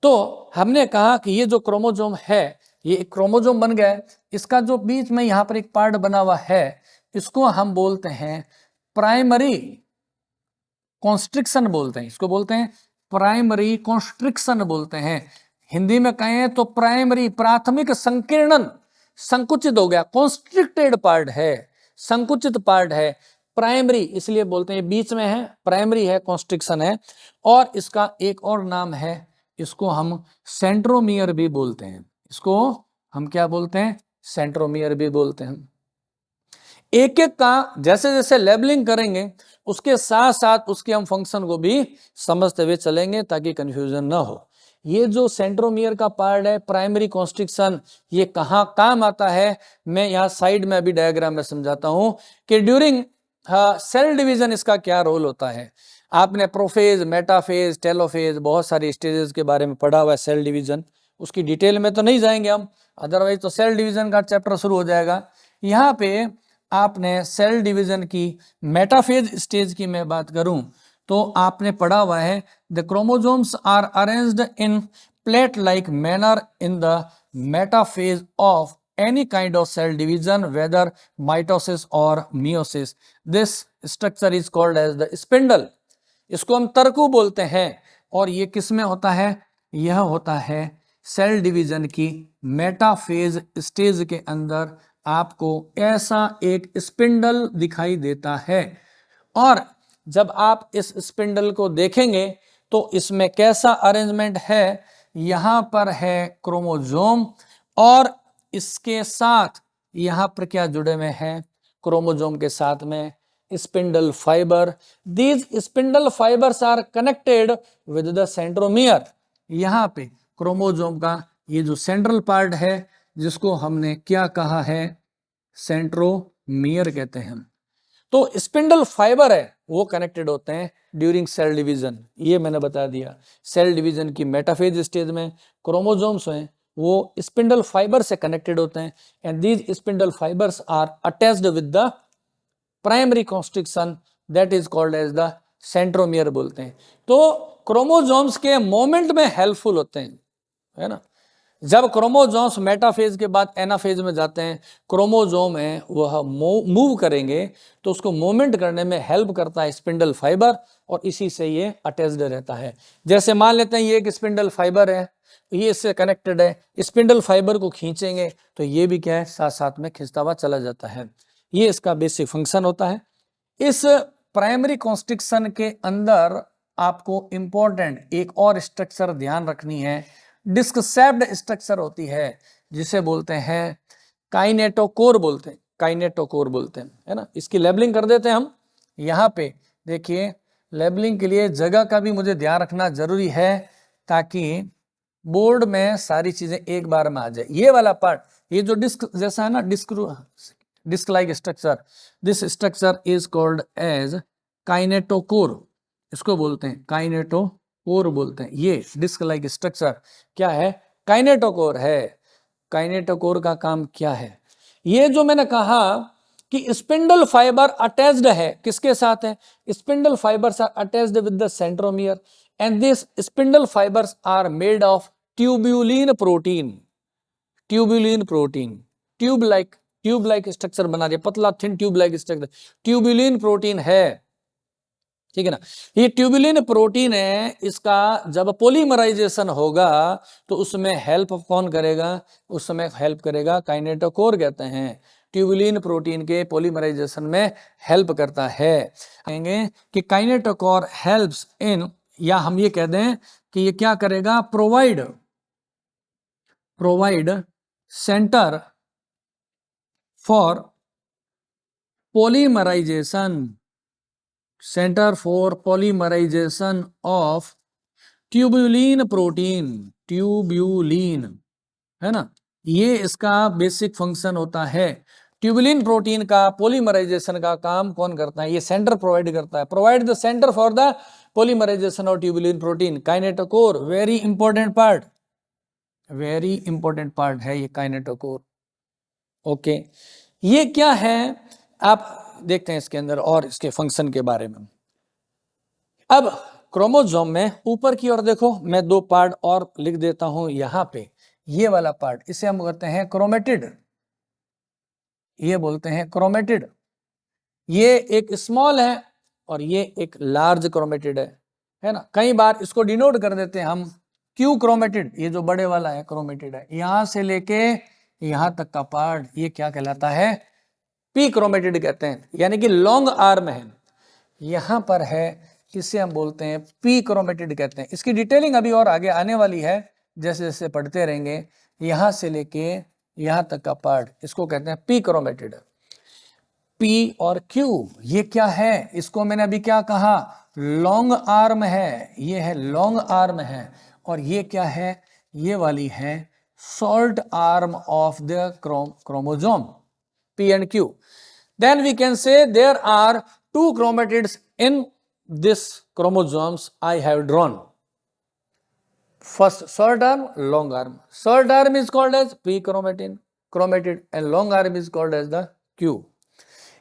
Speaker 1: तो हमने कहा कि ये जो क्रोमोजोम है ये एक क्रोमोजोम बन गया है, इसका जो बीच में यहाँ पर एक पार्ट बना हुआ है इसको हम बोलते हैं प्राइमरी कॉन्स्ट्रिक्शन बोलते हैं, इसको बोलते हैं प्राइमरी कॉन्स्ट्रिक्शन बोलते हैं। हिंदी में कहें तो प्राइमरी प्राथमिक संकीर्णन, संकुचित हो गया, कॉन्स्ट्रिक्टेड पार्ट है, संकुचित पार्ट है, प्राइमरी इसलिए बोलते हैं, बीच में है, प्राइमरी है, कॉन्स्ट्रिक्शन है। और इसका एक और नाम है, इसको हम सेंट्रोमियर भी बोलते हैं, इसको हम क्या बोलते हैं, सेंट्रोमियर भी बोलते हैं। एक एक का जैसे जैसे लेबलिंग करेंगे उसके साथ साथ उसके हम फंक्शन को भी समझते हुए चलेंगे ताकि कंफ्यूजन ना हो। ये जो सेंट्रोमियर का पार्ट है प्राइमरी कॉन्स्ट्रिक्शन, ये कहाँ काम आता है, मैं यहाँ साइड में अभी डायग्राम में समझाता हूँ कि ड्यूरिंग सेल डिवीजन इसका क्या रोल होता है। आपने प्रोफेज, मेटाफेज, टेलोफेज बहुत सारी स्टेजेस के बारे में पढ़ा हुआ है सेल डिवीजन, उसकी डिटेल में तो नहीं जाएंगे हम, अदरवाइज तो सेल डिवीजन का चैप्टर शुरू हो जाएगा। यहाँ पे आपने सेल डिवीजन की मेटाफेज स्टेज की मैं बात करूं तो आपने पढ़ा हुआ है the chromosomes are arranged in plate like manner in the metaphase of any kind of cell division whether mitosis or meiosis. This structure is called as the spindle. इसको हम तरकु बोलते हैं। और ये किस में होता है, यह होता है सेल डिवीजन की मेटाफेज स्टेज के अंदर आपको ऐसा एक स्पिंडल दिखाई देता है। और जब आप इस स्पिंडल को देखेंगे तो इसमें कैसा अरेंजमेंट है, यहां पर है क्रोमोजोम और इसके साथ यहां पर क्या जुड़े हुए हैं, क्रोमोजोम के साथ में spindle fibre. These spindle fibres are connected with the centromere. यहां पे क्रोमोजोम का ये जो सेंट्रल पार्ट है जिसको हमने क्या कहा है, सेंट्रोमियर कहते हैं। तो स्पिंडल फाइबर है वो कनेक्टेड होते हैं ड्यूरिंग सेल डिवीजन, ये मैंने बता दिया। सेल डिवीजन की मेटाफेज स्टेज में क्रोमोजोम्स हैं वो स्पिंडल फाइबर से कनेक्टेड होते हैं and these spindle fibres are attached with the primary constriction that is called as the centromere बोलते हैं। तो क्रोमोजोम्स के मोमेंट में हेल्पफुल होते हैं, है ना। जब क्रोमोजोम्स मेटाफेज के बाद एनाफेज में जाते हैं, क्रोमोजोम है वह मूव करेंगे तो उसको मूवमेंट करने में हेल्प करता है स्पिंडल फाइबर और इसी से ये अटैच्ड रहता है। जैसे मान लेते हैं ये एक स्पिंडल फाइबर है, ये इससे कनेक्टेड है, स्पिंडल फाइबर को खींचेंगे तो ये भी क्या है साथ साथ में खिंचता हुआ चला जाता है। ये इसका बेसिक फंक्शन होता है। इस प्राइमरी कॉन्स्ट्रिक्शन के अंदर आपको इंपॉर्टेंट एक और स्ट्रक्चर ध्यान रखनी है, डिस्क शेप्ड स्ट्रक्चर होती है जिसे बोलते हैं काइनेटोकोर बोलते हैं, काइनेटोकोर बोलते हैं, है ना। इसकी लेबलिंग कर देते हैं हम। यहाँ पे देखिए लेबलिंग के लिए जगह का भी मुझे ध्यान रखना जरूरी है ताकि बोर्ड में सारी चीजें एक बार में आ जाए। ये वाला पार्ट, ये जो डिस्क जैसा है ना, disc like structure, this structure is called as kinetochore, इसको बोलते हैं काइनेटोकोर बोलते हैं। ये डिस्क लाइक स्ट्रक्चर क्या है, काइनेटोकोर है। काइनेटोकोर का काम क्या है, ये जो मैंने कहा कि स्पिंडल फाइबर अटैच्ड है, किसके साथ है, spindle fibres are attached with the centromere and these spindle fibers are made of tubulin protein, tube like tube like structure बना रही है, पतला thin tube like structure, tubulin protein है, ठीक है ना। ये ट्यूबुलिन प्रोटीन है, इसका जब पॉलीमराइजेशन होगा तो उसमें हेल्प कौन करेगा, उसमें हेल्प करेगा काइनेटोकोर कहते हैं, ट्यूबुलिन प्रोटीन के पॉलीमराइजेशन में हेल्प करता है। कहेंगे कि काइनेटोकोर हेल्प्स इन, या हम ये कह दें कि ये क्या करेगा, provide centre for polymerisation, centre for polymerisation of tubulin protein, tubulin है ना, ये इसका बेसिक फंक्शन होता है। ट्यूबुलिन प्रोटीन का पॉलीमराइजेशन का काम कौन करता है, ये सेंटर प्रोवाइड करता है, provide the centre for the polymerisation of tubulin protein, kinetochore, very important part, very important part है ये काइनेटोकोर। ओके, ये क्या है आप देखते हैं इसके अंदर और इसके फंक्शन के बारे में। अब क्रोमोसोम में ऊपर की ओर देखो, मैं दो पार्ट और लिख देता हूं यहां पे, ये वाला पार्ट इसे हम कहते हैं क्रोमेटिड, ये बोलते हैं क्रोमेटिड, ये एक स्मॉल है और ये एक लार्ज क्रोमेटिड है ना। कई बार इसको डिनोट कर देते हैं हम क्यू क्रोमेटिड, ये जो बड़े वाला है क्रोमेटिड है, यहां से लेके यहां तक का पार्ट ये क्या कहलाता है, पी क्रोमेटिड कहते हैं, यानी कि लॉन्ग आर्म है, यहां पर है, इसे हम बोलते हैं पी क्रोमेटिड कहते हैं। इसकी डिटेलिंग अभी और आगे आने वाली है, जैसे जैसे पढ़ते रहेंगे, यहां से लेके यहां तक का पार्ट इसको कहते हैं पी क्रोमेटिड। पी और क्यू ये क्या है, इसको मैंने अभी क्या कहा, लॉन्ग आर्म है, ये है लॉन्ग आर्म है, और ये क्या है, ये वाली है short arm of the chromosome, P and Q. Then we can say there are two chromatids in this chromosomes I have drawn. First short arm, long arm. Short arm is called as P chromatid and long arm is called as the Q.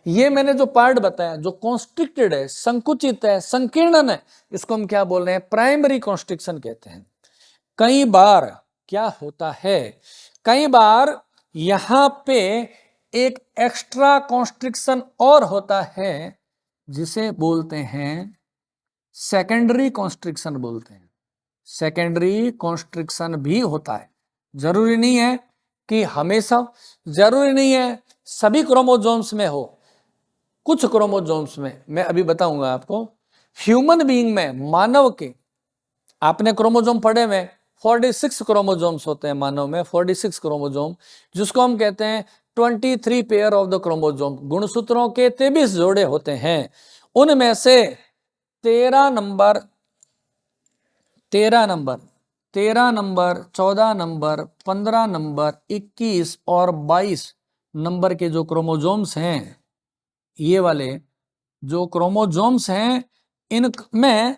Speaker 1: ये मैंने जो पार्ट बताया जो कॉन्स्ट्रिक्टेड है, संकुचित है, संकीर्णन है, इसको हम क्या बोल रहे हैं, प्राइमरी कॉन्स्ट्रिक्शन कहते हैं। कई बार क्या होता है, कई बार यहां पे एक एक्स्ट्रा कॉन्स्ट्रिक्शन और होता है जिसे बोलते हैं सेकेंडरी कॉन्स्ट्रिक्शन बोलते हैं, सेकेंडरी कॉन्स्ट्रिक्शन भी होता है। जरूरी नहीं है कि हमेशा, जरूरी नहीं है सभी क्रोमोसोम्स में हो, कुछ क्रोमोसोम्स में, मैं अभी बताऊंगा आपको। ह्यूमन बीइंग में, मानव के, आपने क्रोमोसोम पढ़े में 46 क्रोमोसोम्स होते हैं मानव में, 46 क्रोमोसोम, जिसको हम कहते हैं 23 पेयर ऑफ द क्रोमोसोम, गुणसूत्रों के 23 जोड़े होते हैं। उनमें से 13 नंबर, 14 नंबर, 15 नंबर, 21 और 22 नंबर के जो क्रोमोसोम्स हैं, ये वाले जो क्रोमोसोम्स हैं, इनमें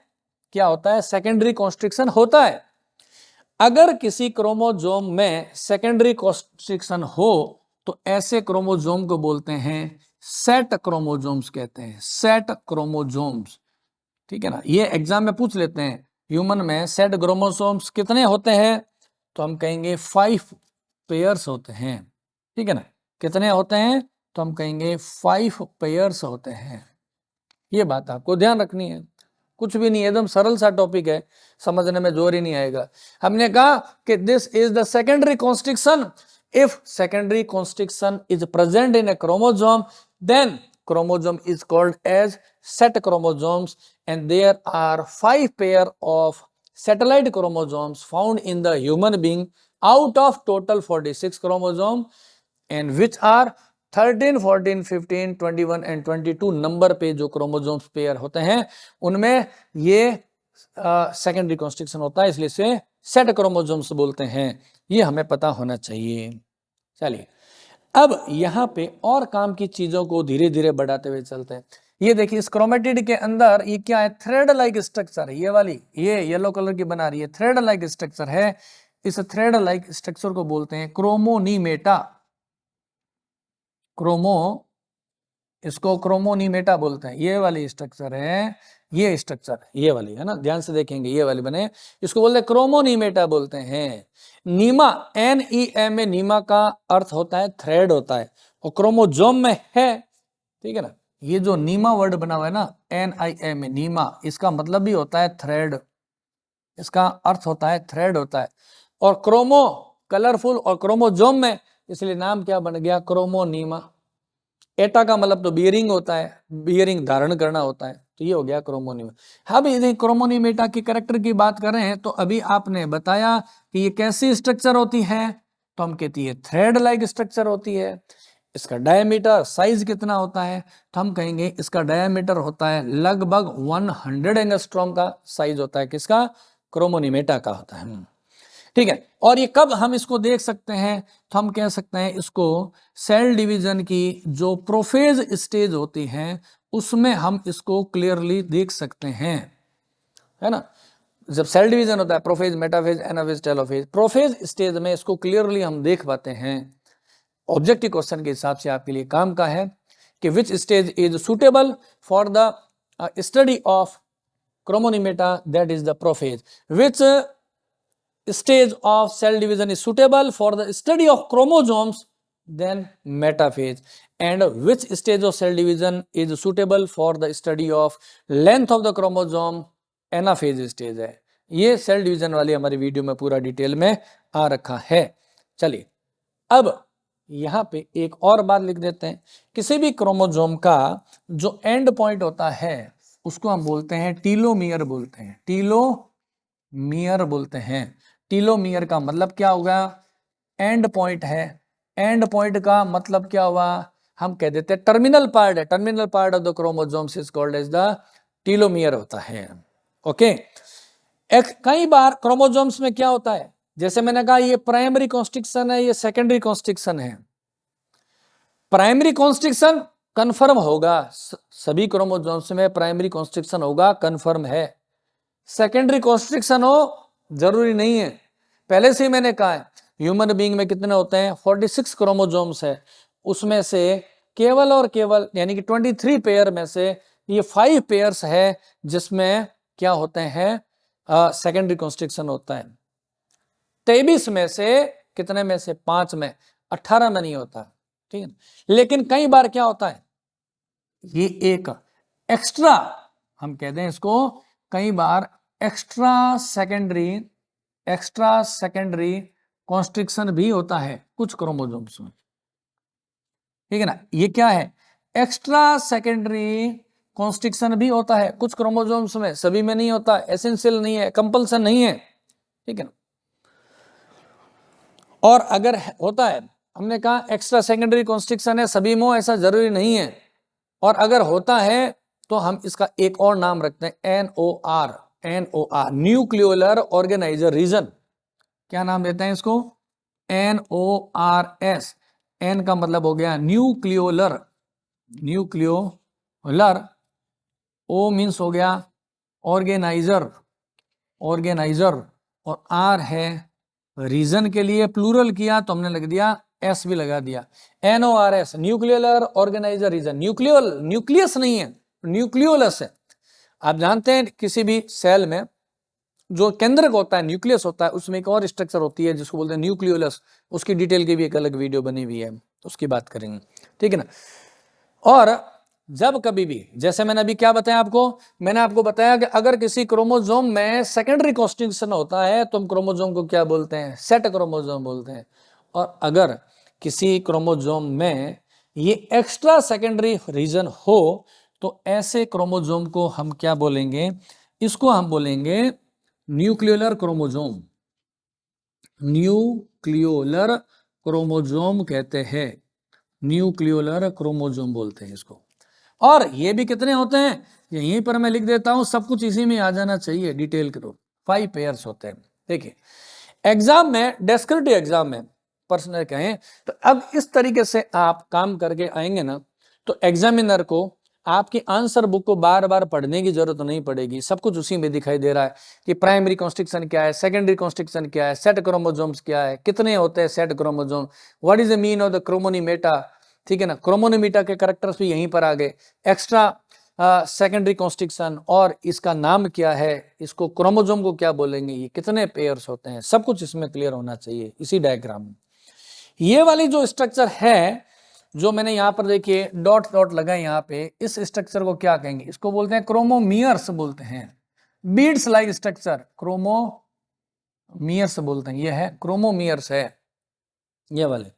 Speaker 1: क्या होता है, सेकेंडरी कॉन्स्ट्रिक्शन होता है। अगर किसी क्रोमोसोम में सेकेंडरी कॉन्स्ट्रिक्शन हो तो ऐसे क्रोमोसोम को बोलते हैं सेट क्रोमोसोम्स कहते हैं, सेट क्रोमोसोम्स, ठीक है ना। ये एग्जाम में पूछ लेते हैं, ह्यूमन में सेट क्रोमोसोम्स कितने होते हैं, तो हम कहेंगे 5 पेयर्स होते हैं, ठीक है ना। कितने होते हैं, तो हम कहेंगे 5 पेयर्स होते हैं। ये बात आपको ध्यान रखनी है, कुछ भी नहीं, एकदम सरल सा टॉपिक है, समझने में जोर ही नहीं आएगा। हमने कहा कि this is the secondary constriction, if secondary constriction is present in a chromosome, then chromosome is called as set chromosomes, and there are 5 pair of satellite chromosomes found in the human being out of total 46 chromosome, and which are 13, 14, 15, 21 and 22 number पे जो क्रोमोसोम्स पेयर होते हैं उनमें ये सेकेंडरी कॉन्स्ट्रिक्शन होता है, इसलिए से सेट क्रोमोसोम्स बोलते हैं। ये हमें पता होना चाहिए। चलिए अब यहाँ पे और काम की चीजों को धीरे धीरे बढ़ाते हुए चलते हैं। ये देखिए इस क्रोमेटिड के अंदर ये क्या है, थ्रेड लाइक स्ट्रक्चर है, ये वाली, ये येलो कलर की बना रही है, थ्रेड लाइक स्ट्रक्चर है। इस थ्रेड लाइक स्ट्रक्चर को बोलते हैं क्रोमोनीमेटा, इसको क्रोमोनीमेटा बोलते हैं। ये वाली स्ट्रक्चर है, ये स्ट्रक्चर ये वाली है ना, ध्यान से देखेंगे ये वाली बने, इसको बोलते हैं क्रोमोनीमेटा बोलते हैं। नीमा NEM में नीमा का अर्थ होता है थ्रेड होता है, और क्रोमोजोम में है, ठीक है ना। ये जो नीमा वर्ड बना हुआ है ना NIM में नीमा, इसका मतलब भी होता है थ्रेड, इसका अर्थ होता है थ्रेड होता है। और क्रोमो कलरफुल और क्रोमोजोम में, इसलिए नाम क्या बन गया क्रोमोनीमा। एटा का मतलब तो बियरिंग होता है, बियरिंग धारण करना होता है, तो ये हो गया क्रोमोनीमा। हाँ भाई क्रोमोनीमेटा की कैरेक्टर की बात कर रहे हैं, तो अभी आपने बताया कि ये कैसी स्ट्रक्चर होती है, तो हम कहती है थ्रेड लाइक स्ट्रक्चर होती है। इसका डायमीटर साइज कितना होता है, तो हम कहेंगे इसका डायमीटर होता है लगभग 100 एंगस्ट्रॉम का साइज होता है, किसका क्रोमोनीमेटा का होता है, ठीक है। और ये कब हम इसको देख सकते हैं, तो हम कह सकते हैं इसको सेल डिवीजन की जो प्रोफेज स्टेज होती है उसमें हम इसको क्लियरली देख सकते हैं, है ना। जब सेल डिवीजन होता है prophase, metaphase, anaphase, telophase, prophase stage में इसको क्लियरली हम देख पाते हैं। ऑब्जेक्टिव क्वेश्चन के हिसाब से आपके लिए काम का है कि which stage is suitable for the study of chromonemata, that is the prophase. Which stage of cell division is suitable for the study of chromosomes, then metaphase. And which stage of cell division is suitable for the study of length of the chromosome, anaphase stage है। ये सेल डिवीजन वाली हमारी वीडियो में पूरा डिटेल में आ रखा है। चलिए अब यहाँ पे एक और बात लिख देते हैं, किसी भी क्रोमोसोम का जो एंड पॉइंट होता है उसको हम बोलते हैं टीलोमियर बोलते हैं, टीलोमियर बोलते हैं। टीलोमियर का मतलब क्या होगा, एंड पॉइंट है। एंड पॉइंट का मतलब क्या हुआ, हम कह देते हैं टर्मिनल पार्ट है, terminal part of the chromosomes is called as the telomere होता है। ओके, कई बार क्रोमोसोम्स में क्या होता है, जैसे मैंने कहा ये प्राइमरी कॉन्स्ट्रिक्शन है, ये सेकेंडरी कॉन्स्ट्रिक्शन है। प्राइमरी कॉन्स्ट्रिक्शन कंफर्म होगा, सभी क्रोमोसोम्स में प्राइमरी कॉन्स्ट्रिक्शन होगा, कंफर्म है। सेकेंडरी कॉन्स्ट्रिक्शन हो जरूरी नहीं है, पहले से ही मैंने कहा है ह्यूमन बीइंग में कितने होते हैं 46 क्रोमोसोम्स है, उसमें से केवल और केवल यानी कि 23 पेयर में से ये 5 पेयर्स है जिसमें क्या होते हैं सेकेंडरी कॉन्स्ट्रिक्शन होता है। 23 में से कितने में से 5 में, 18 में नहीं होता, ठीक है। लेकिन कई बार क्या होता है, ये एक एक्स्ट्रा हम कहते हैं इसको, कई बार एक्स्ट्रा सेकेंडरी कॉन्स्ट्रिक्शन भी होता है कुछ क्रोमोसोम्स में, ठीक है ना। ये क्या है, एक्स्ट्रा सेकेंडरी कॉन्स्ट्रिक्शन भी होता है कुछ क्रोमोसोम्स में, सभी में नहीं होता, एसेंशियल नहीं है, कंपल्सन नहीं है, ठीक है ना। और अगर होता है, हमने कहा एक्स्ट्रा सेकेंडरी कॉन्स्ट्रिक्शन है सभी में, ऐसा जरूरी नहीं है। और अगर होता है तो हम इसका एक और नाम रखते हैं NOR, न्यूक्लियोलर ऑर्गेनाइजर रीजन। क्या नाम देते हैं इसको, NORS। N का मतलब हो गया न्यूक्लियोलर, O मीन्स हो गया ऑर्गेनाइजर, और R है रीजन के लिए, प्लूरल किया तो हमने लग दिया S भी लगा दिया, NORS nucleolar organiser region. Nucleus नहीं है, न्यूक्लियोलस है। आप जानते हैं किसी भी सेल में जो केंद्रक होता है, न्यूक्लियस होता है, उसमें एक और स्ट्रक्चर होती है जिसको बोलते हैं न्यूक्लियोलस, उसकी डिटेल की भी एक अलग वीडियो बनी हुई है, तो उसकी बात करेंगे, ठीक है ना। और जब कभी भी, जैसे मैंने अभी क्या बताया आपको, मैंने आपको बताया कि अगर किसी क्रोमोसोम में सेकेंडरी कॉन्स्ट्रिक्शन होता है तो हम क्रोमोसोम को क्या बोलते हैं, सेट क्रोमोसोम बोलते हैं। और अगर किसी क्रोमोसोम में ये एक्स्ट्रा सेकेंडरी रीजन हो तो ऐसे क्रोमोसोम को हम क्या बोलेंगे, इसको हम बोलेंगे न्यूक्लियोलर क्रोमोसोम, न्यूक्लियोलर क्रोमोसोम कहते हैं, न्यूक्लियोलर क्रोमोसोम बोलते हैं इसको। और ये भी कितने होते हैं, यहीं पर मैं लिख देता हूं, सब कुछ इसी में आ जाना चाहिए डिटेल के रूप, 5 पेयर्स होते हैं। देखिए एग्जाम में, डेस्क्रिप्टिव एग्जाम में पर्सनल कहें तो अब इस तरीके से आप काम करके आएंगे ना, तो एग्जामिनर को आपकी आंसर बुक को बार बार पढ़ने की जरूरत नहीं पड़ेगी, सब कुछ उसी में दिखाई दे रहा है कि प्राइमरी कॉन्स्ट्रिक्शन क्या है, सेकेंडरी कॉन्स्ट्रिक्शन क्या है, सेट क्रोमोसोम्स क्या है, कितने होते हैं set chromosome, what is the mean of the chromonemata, ठीक है ना। क्रोमोनीमेटा के कैरेक्टर्स भी यहीं पर आ गए, एक्स्ट्रा सेकेंडरी कॉन्स्ट्रिक्शन और इसका नाम क्या है, इसको क्रोमोसोम को क्या बोलेंगे, ये कितने पेयर्स होते हैं, सब कुछ इसमें क्लियर होना चाहिए इसी डायग्राम में। ये वाली जो स्ट्रक्चर है जो मैंने यहाँ पर देखिए डॉट डॉट लगाए यहाँ पे, इस स्ट्रक्चर को क्या कहेंगे, इसको बोलते हैं क्रोमोमियर्स बोलते हैं, बीड्स लाइक स्ट्रक्चर क्रोमोमियर्स बोलते हैं। ये है क्रोमोमियर्स है, ये वाले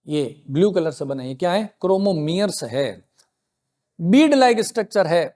Speaker 1: ये ब्लू कलर से बने, ये क्या है, क्रोमोमियर्स है, बीड लाइक स्ट्रक्चर है।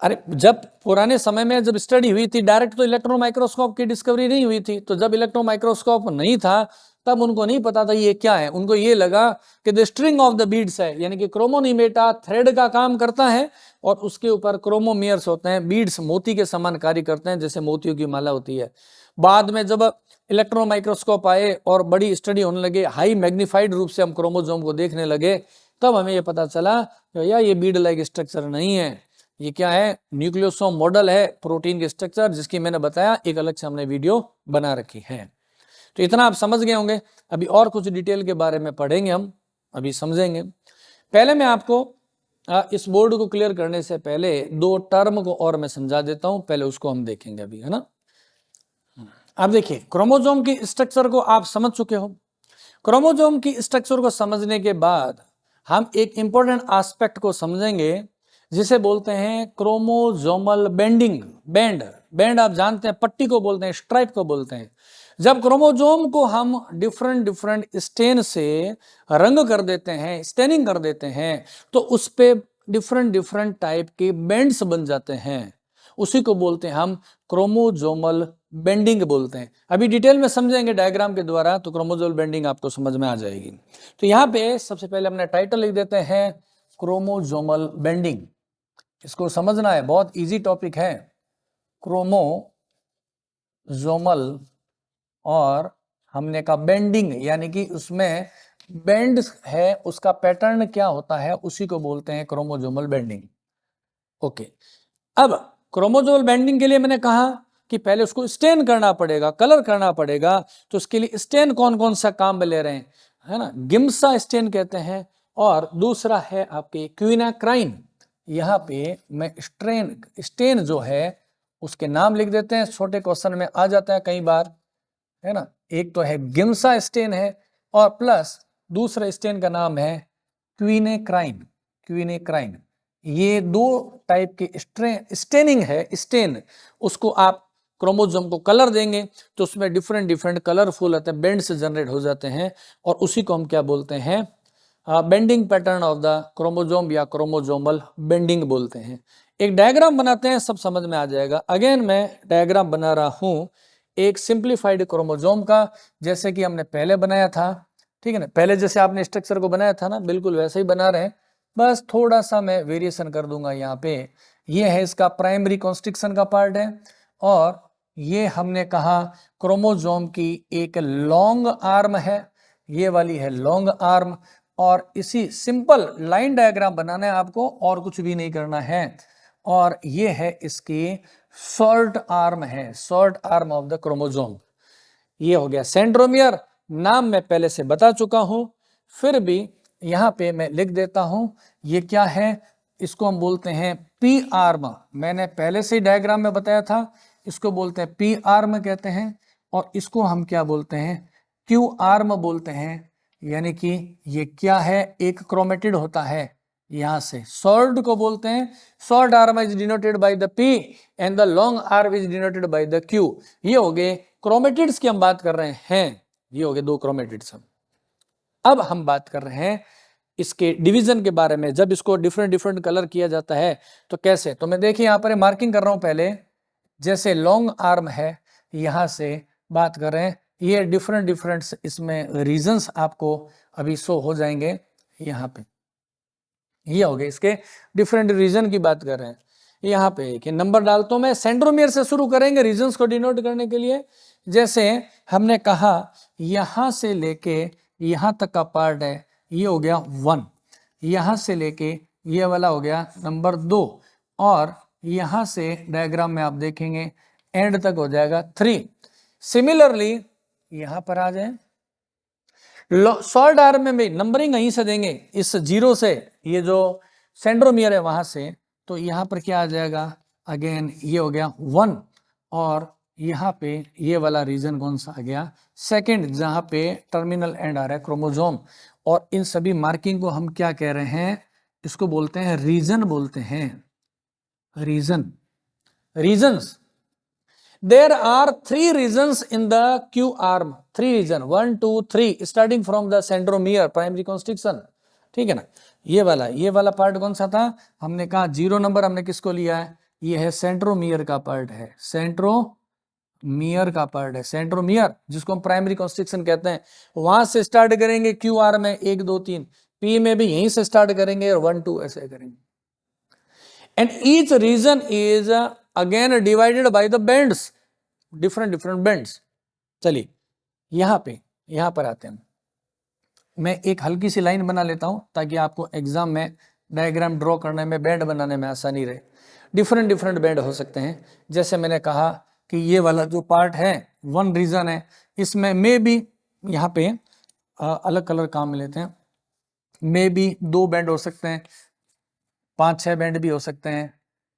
Speaker 1: अरे जब पुराने समय में जब स्टडी हुई थी, डायरेक्ट तो इलेक्ट्रॉन माइक्रोस्कोप की डिस्कवरी नहीं हुई थी, तो जब इलेक्ट्रॉन माइक्रोस्कोप नहीं था तब उनको नहीं पता था ये क्या है, उनको ये लगा कि the string of the beads है, यानी कि क्रोमोनिमेटा थ्रेड का काम करता है और उसके ऊपर क्रोमोमियर्स होते हैं, बीड्स मोती के समान कार्य करते हैं, जैसे मोतियों की माला होती है। बाद में जब इलेक्ट्रॉन माइक्रोस्कोप आए और बड़ी स्टडी होने लगे, हाई मैग्नीफाइड रूप से हम क्रोमोसोम को देखने लगे, तब हमें यह पता चला या ये बीड लाइक स्ट्रक्चर नहीं है, ये क्या है, न्यूक्लियोसोम मॉडल है, प्रोटीन के स्ट्रक्चर, जिसकी मैंने बताया एक अलग से हमने वीडियो बना रखी है। तो इतना आप समझ गए होंगे। अभी और कुछ डिटेल के बारे में पढ़ेंगे, हम अभी समझेंगे। पहले मैं आपको इस बोर्ड को क्लियर करने से पहले दो टर्म को और मैं समझा देता हूं, पहले उसको हम देखेंगे अभी, है ना। आप देखिए क्रोमोसोम की स्ट्रक्चर को आप समझ चुके हो। क्रोमोसोम की स्ट्रक्चर को समझने के बाद हम एक इंपॉर्टेंट एस्पेक्ट को समझेंगे जिसे बोलते हैं क्रोमोसोमल बेंडिंग। बैंड आप जानते हैं, पट्टी को बोलते हैं, स्ट्राइप को बोलते हैं। जब क्रोमोसोम को हम डिफरेंट स्टेन से रंग कर देते हैं, स्टेनिंग कर देते हैं, तो उस पे डिफरेंट टाइप के बैंड्स बन जाते हैं, उसी को बोलते हैं हम क्रोमोसोमल बेंडिंग बोलते हैं। अभी डिटेल में समझेंगे डायग्राम के द्वारा, तो क्रोमोसोमल बेंडिंग आपको समझ में आ जाएगी। तो यहाँ पे सबसे पहले हमने टाइटल लिख देते हैं क्रोमोसोमल बेंडिंग। इसको समझना है, बहुत इजी टॉपिक है। क्रोमोसोमल और हमने कहा बेंडिंग, यानी कि उसमें बेंड है, उसका पैटर्न क्या होता है, उसी को बोलते हैं क्रोमोसोमल बेंडिंग। ओके, अब क्रोमोसोमल बेंडिंग के लिए मैंने कहा कि पहले उसको स्टेन करना पड़ेगा, कलर करना पड़ेगा। तो उसके लिए स्टेन कौन कौन सा काम में ले रहे हैं, है ना, गिम्सा स्टेन कहते हैं, और दूसरा है आपके क्विनाक्राइन। यहाँ पे मैं स्टेन जो है उसके नाम लिख देते हैं, छोटे क्वेश्चन में आ जाता है कई बार, है ना। एक तो है गिम्सा स्टेन है, और प्लस दूसरा स्टेन का नाम है क्विनेक्राइन। ये दो टाइप के स्टेनिंग है, स्टेन। उसको आप क्रोमोसोम को कलर देंगे तो उसमें डिफरेंट कलरफुल आते हैं, बेंड्स जनरेट हो जाते हैं, और उसी को हम क्या बोलते हैं, bending pattern of the chromosome या क्रोमोसोमल बेंडिंग बोलते हैं। एक डायग्राम बनाते हैं, सब समझ में आ जाएगा। अगेन मैं डायग्राम बना रहा हूं एक सिंप्लीफाइड क्रोमोसोम का, जैसे कि हमने पहले बनाया था, ठीक है ना। पहले जैसे आपने स्ट्रक्चर को बनाया था ना, बिल्कुल वैसे ही बना रहे हैं, बस थोड़ा सा मैं वेरिएशन कर दूंगा यहाँ पे। ये है इसका प्राइमरी कॉन्स्ट्रिक्शन का पार्ट है, और ये हमने कहा क्रोमोसोम की एक लॉन्ग आर्म है, ये वाली है लॉन्ग आर्म। और इसी सिंपल लाइन डायग्राम बनाना है आपको, और कुछ भी नहीं करना है। और ये है इसकी शॉर्ट आर्म है, short arm of the chromosome. ये हो गया सेंट्रोमियर, नाम मैं पहले से बता चुका हूं, फिर भी यहाँ पे मैं लिख देता हूं। ये क्या है, इसको हम बोलते हैं पी आर्म। मैंने पहले से ही डायग्राम में बताया था, इसको बोलते हैं पी आर्म कहते हैं, और इसको हम क्या बोलते हैं, क्यू आर्म बोलते हैं। यानी कि ये क्या है, एक क्रोमेटिड होता है, यहां से शॉर्ट को बोलते हैं, short arm is denoted by the P and the long arm is denoted by the Q. ये हो गए क्रोमेटिड्स की हम बात कर रहे हैं, ये हो गए दो क्रोमेटिड्स। अब हम बात कर रहे हैं इसके डिवीजन के बारे में। जब इसको डिफरेंट कलर किया जाता है तो कैसे, तो मैं देखिए यहाँ पर मार्किंग कर रहा हूं पहले। जैसे लॉन्ग आर्म है, यहां से बात कर रहे हैं, ये डिफरेंट इसमें रीजन्स आपको अभी शो हो जाएंगे यहाँ पे। ये हो गए इसके डिफरेंट रीजन की बात कर रहे हैं। यहाँ पे कि नंबर डालता हूं मैं, सेंट्रोमियर से शुरू करेंगे रीजन्स को डिनोट करने के लिए। जैसे हमने कहा यहां से लेके यहां तक का पार्ट है, ये हो गया 1, यहां से लेके ये वाला हो गया नंबर 2, और यहां से डायग्राम में आप देखेंगे एंड तक हो जाएगा 3। सिमिलरली यहां पर आ जाए, शॉर्ट आर्म में भी नंबरिंग यहीं से देंगे, इस 0 से, ये जो सेंट्रोमियर है वहां से, तो यहाँ पर क्या आ जाएगा, अगेन ये हो गया 1, और यहाँ पे ये वाला रीजन कौन सा आ गया, सेकंड, जहाँ पे टर्मिनल एंड आ रहा है क्रोमोजोम। और इन सभी मार्किंग को हम क्या कह रहे हैं, इसको बोलते हैं रीजन, बोलते हैं reason, regions. There are 3 regions in the Q arm, 3 region, 1, 2, 3, starting from the centromere, primary constriction, ठीक है ना। ये वाला पार्ट कौन सा था, हमने कहा 0 नंबर हमने किसको लिया है, ये है सेंट्रोमियर का पार्ट है, सेंट्रोमियर का पार्ट है, सेंट्रोमियर जिसको हम प्राइमरी कॉन्स्ट्रिक्शन कहते हैं। वहां से स्टार्ट करेंगे क्यू आर में 1, 2, 3, पी में भी यहीं से स्टार्ट करेंगे और 1, 2 ऐसे करेंगे। And each region is again divided by the bands, different bands. चलिए यहां पर आते हैं, मैं एक हल्की सी लाइन बना लेता हूं ताकि आपको एग्जाम में डायग्राम ड्रॉ करने में, बैंड बनाने में आसानी रहे। डिफरेंट बैंड हो सकते हैं, जैसे मैंने कहा कि ये वाला जो पार्ट है 1 रीजन है, इसमें मे भी यहाँ पे अलग कलर काम में लेते हैं, मे भी 2 बैंड हो सकते हैं, 5-6 बैंड भी हो सकते हैं,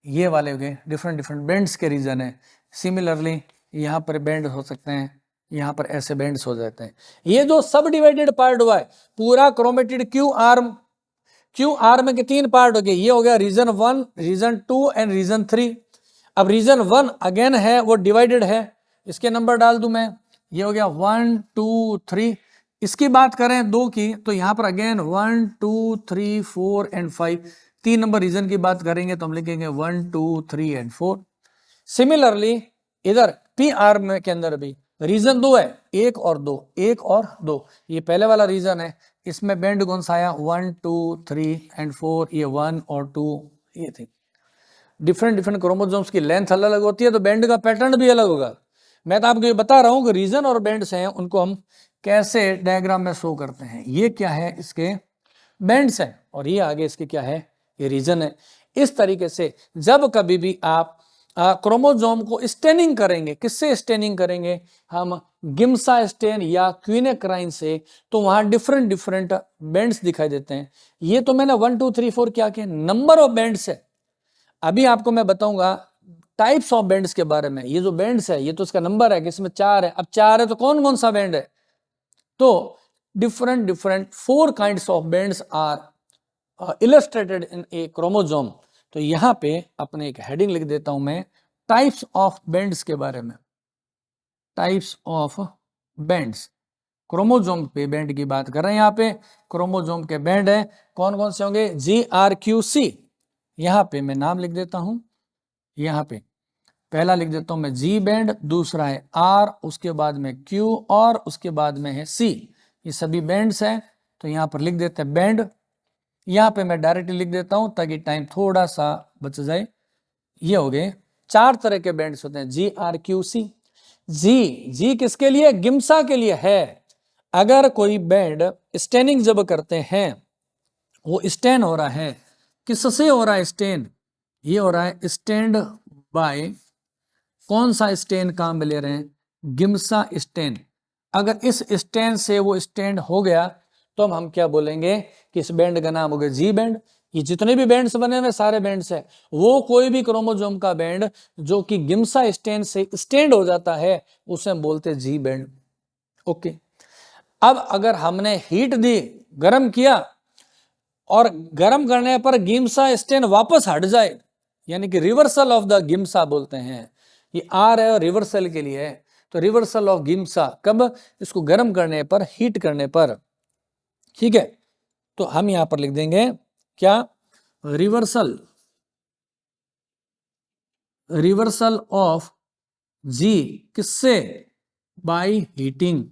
Speaker 1: ये वाले हो गए डिफरेंट बैंड्स के रीजन है। सिमिलरली यहाँ पर बैंड हो सकते हैं, यहाँ पर ऐसे बैंड्स हो जाते हैं। ये जो सब डिवाइडेड पार्ट हुआ है पूरा क्रोमेटिड क्यू आर्म के 3 पार्ट हो गए, ये हो गया रीजन 1, रीजन 2 एंड रीजन 3। अब रीजन 1 अगेन है वो डिवाइडेड है, इसके नंबर डाल दूं मैं, ये हो गया 1, 2, 3। इसकी बात करें 2 की, तो यहाँ पर अगेन 1, 2, 3, 4 एंड 5। 3 नंबर रीजन की बात करेंगे तो हम लिखेंगे 1, 2, 3 एंड 4। सिमिलरली इधर पी आर्म के अंदर भी रीजन 2 है, 1 और 2, 1 और 2, ये पहले वाला रीजन है, इसमें बैंड कौन सा आया 1, 2, 3 एंड 4, ये 1 और 2, ये थे। डिफरेंट क्रोमोसोम्स की लेंथ अलग अलग होती है तो बैंड का पैटर्न भी अलग होगा। मैं तो आपको ये बता रहा हूं कि रीजन और बैंड्स हैं, उनको हम कैसे डायग्राम में शो करते हैं। ये क्या है, इसके बैंड्स हैं, और ये आगे इसके क्या है, ये रीजन है। इस तरीके से जब कभी भी आप क्रोमोसोम को स्टेनिंग करेंगे, किससे स्टेनिंग करेंगे हम, गिम्सा स्टेन या क्विनेक्राइन से, तो वहां डिफरेंट बैंड्स दिखाई देते हैं। ये तो मैंने 1, 2, 3, 4 क्या किया, नंबर ऑफ बैंड्स है। अभी आपको मैं बताऊंगा टाइप्स ऑफ बैंड्स के बारे में। ये जो बैंड्स है ये तो इसका नंबर है कि इसमें 4 है, अब 4 है तो कौन सा बैंड है, तो different 4 kinds of bands are illustrated in a chromosome. तो यहां पे अपने एक हेडिंग लिख देता हूं मैं, टाइप्स ऑफ बैंड्स के बारे में, टाइप्स ऑफ बैंड्स। क्रोमोसोम पे बैंड की बात कर रहे हैं, यहाँ पे क्रोमोसोम के बैंड है, कौन से होंगे, GRQC। यहाँ पे मैं नाम लिख देता हूं, यहाँ पे पहला लिख देता हूं मैं G बैंड, दूसरा है R, उसके बाद में Q और उसके बाद में है C। ये सभी बैंड्स हैं, तो यहाँ पर लिख देते हैं बैंड। यहाँ पे मैं डायरेक्टली लिख देता हूं ताकि टाइम थोड़ा सा बच जाए। ये हो गए 4 तरह के बैंड्स होते हैं, GRQC। जी किसके लिए, गिम्सा के लिए है। अगर कोई बैंड स्टेनिंग जब करते हैं, वो स्टेन हो रहा है, किससे हो रहा है स्टेन, ये हो रहा है स्टैंड बाय, कौन सा स्टेन काम में ले रहे हैं, गिम्सा स्टेन। अगर इस स्टेन से वो स्टैंड हो गया तो हम क्या बोलेंगे कि इस बैंड का नाम हो गया जी बैंड। ये जितने भी बैंड्स बने हुए सारे बैंड्स है, वो कोई भी क्रोमोसोम का बैंड जो कि गिम्सा स्टेन से स्टैंड हो जाता है उसे हम बोलते हैं जी बैंड। ओके, अब अगर हमने हीट दी, गर्म किया, और गर्म करने पर गिम्सा स्टेन वापस हट जाए, यानी कि रिवर्सल ऑफ द गिम्सा बोलते हैं। ये आर है और रिवर्सल के लिए है, तो रिवर्सल ऑफ गिम्सा कब, इसको गर्म करने पर, हीट करने पर, ठीक है। तो हम यहां पर लिख देंगे क्या, रिवर्सल ऑफ जी, किससे, बाय हीटिंग।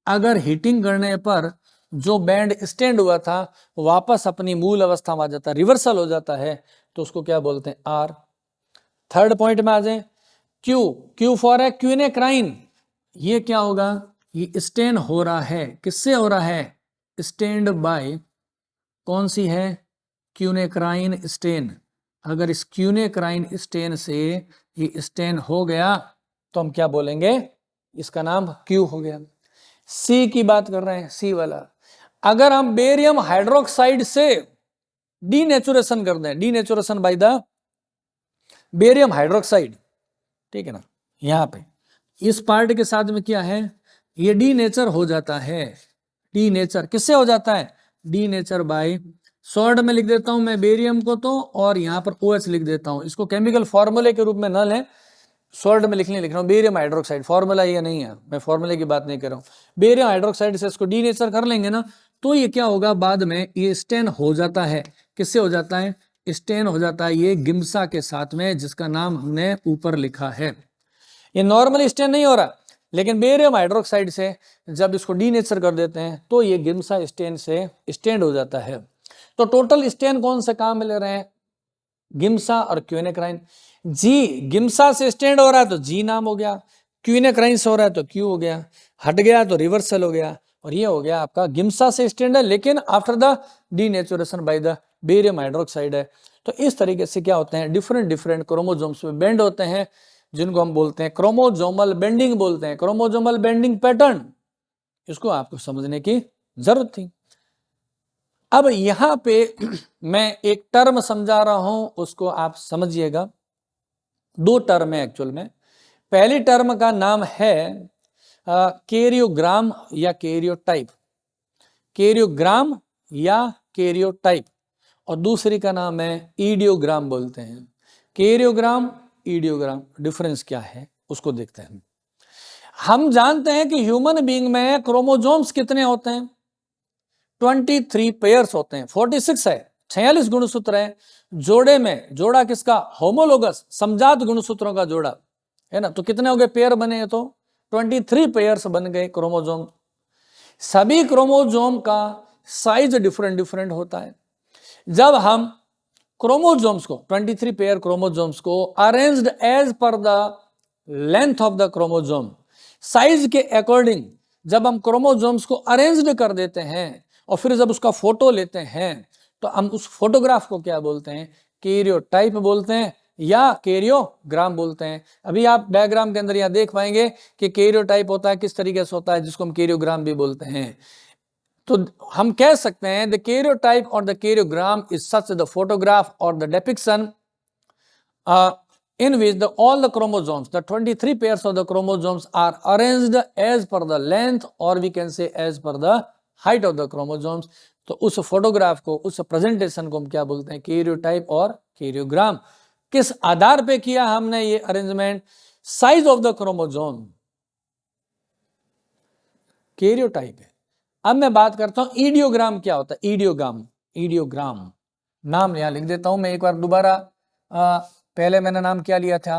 Speaker 1: अगर हीटिंग करने पर जो बैंड स्टैंड हुआ था वापस अपनी मूल अवस्था में आ जाता है, रिवर्सल हो जाता है, तो उसको क्या बोलते हैं, आर। थर्ड पॉइंट में आ जाए, क्यू फॉर है क्विनेक्राइन। ये क्या होगा, ये स्टैंड हो रहा है, किससे हो रहा है, स्टैंड बाय, कौन सी है, क्विनेक्राइन स्टेन। अगर इस क्विनेक्राइन स्टेन से ये स्टेन हो गया तो हम क्या बोलेंगे, इसका नाम क्यू हो गया। सी की बात कर रहे हैं, सी वाला, अगर हम बेरियम हाइड्रोक्साइड से डीनेचुरेशन कर दें, denaturation by the barium hydroxide, ठीक है ना। यहाँ पे इस पार्ट के साथ में क्या है, ये डीनेचर हो जाता है। डीनेचर किससे हो जाता है, डीनेचर बाय, शॉर्ट में लिख देता हूं मैं बेरियम को तो, और यहाँ पर OH लिख देता हूं। इसको केमिकल फॉर्मूले के रूप में न लें, शॉर्ट में लिख रहा हूं बेरियम हाइड्रोक्साइड, फॉर्मूला ये नहीं है, मैं फॉर्मूले की बात नहीं कर रहा हूं। बेरियम हाइड्रोक्साइड से इसको डीनेचर कर लेंगे ना, तो ये क्या होगा, बाद में ये स्टेन हो जाता है। किससे हो जाता है, स्टेन हो जाता है ये गिम्सा के साथ में, जिसका नाम हमने ऊपर लिखा है। ये नॉर्मल स्टेन नहीं हो रहा, लेकिन बेरियम हाइड्रोक्साइड से जब इसको डीनेचर कर देते हैं तो ये गिम्सा स्टेन से स्टेंड हो जाता है। तो टोटल स्टेन कौन से काम में ले रहे हैं, गिम्सा और क्यूनेक्राइन। जी गिम्सा से स्टेंड हो रहा है तो जी नाम हो गया, क्यूनेक्राइन से हो रहा है तो क्यू हो गया, हट गया तो रिवर्सल हो गया, और ये हो गया आपका गिम्सा से स्टेंड है, लेकिन after the denaturation by the barium hydroxide है। तो इस तरीके से क्या होते हैं, डिफरेंट डिफरेंट क्रोमोजोम्स में बेंड होते हैं, जिनको हम बोलते हैं क्रोमोजोमल बेंडिंग बोलते हैं, क्रोमोजोमल बेंडिंग पैटर्न। इसको आपको समझने की जरूरत थी। अब यहां पे मैं एक टर्म समझा रहा हूं, उसको आप समझिएगा। दो टर्म है एक्चुअल में। पहली टर्म का नाम है कैरियोग्राम या कैरियोटाइप, कैरियोग्राम या कैरियोटाइप, और दूसरी का नाम है ईडियोग्राम बोलते हैं। कैरियोग्राम, ईडियोग्राम, डिफरेंस क्या है उसको देखते हैं। हम जानते हैं कि ह्यूमन बीइंग में क्रोमोजोम्स कितने होते हैं, 23 पेयर्स होते हैं, 46 है, 46 गुणसूत्र है। जोड़े में, जोड़ा किसका, होमोलोगस, समजात गुणसूत्रों का जोड़ा है ना। तो कितने हो गए पेयर बने, तो 23 पेयर्स बन गए क्रोमोजोम। सभी क्रोमोजोम का साइज डिफरेंट डिफरेंट होता है। जब हम क्रोमोजोम्स को, 23 पेयर क्रोमोजोम्स को arranged as per the length of the chromosome, size के अकॉर्डिंग जब हम क्रोमोजोम्स को अरेंज्ड कर देते हैं और फिर जब उसका फोटो लेते हैं, तो हम उस फोटोग्राफ को क्या बोलते हैं, कैरियोटाइप बोलते हैं या कैरियोग्राम बोलते हैं। अभी आप डायग्राम के अंदर यहां देख पाएंगे कि कैरियोटाइप होता है किस तरीके से होता है, जिसको हम कैरियोग्राम भी बोलते हैं। तो हम कह सकते हैं द कैरियोटाइप और the karyogram is such the photograph और the depiction in which all the chromosomes, the 23 pairs of the chromosomes are arranged as per the length, or we can say as per the height of the chromosomes। तो उस फोटोग्राफ को, उस प्रेजेंटेशन को हम क्या बोलते हैं, कैरियोटाइप और कैरियोग्राम। किस आधार पे किया हमने ये arrangement, size of the chromosome, karyotype है। अब मैं बात करता हूं ईडियोग्राम क्या होता है, ईडियोग्राम, ईडियोग्राम नाम यहां लिख देता हूं मैं एक बार दोबारा। पहले मैंने नाम क्या लिया था,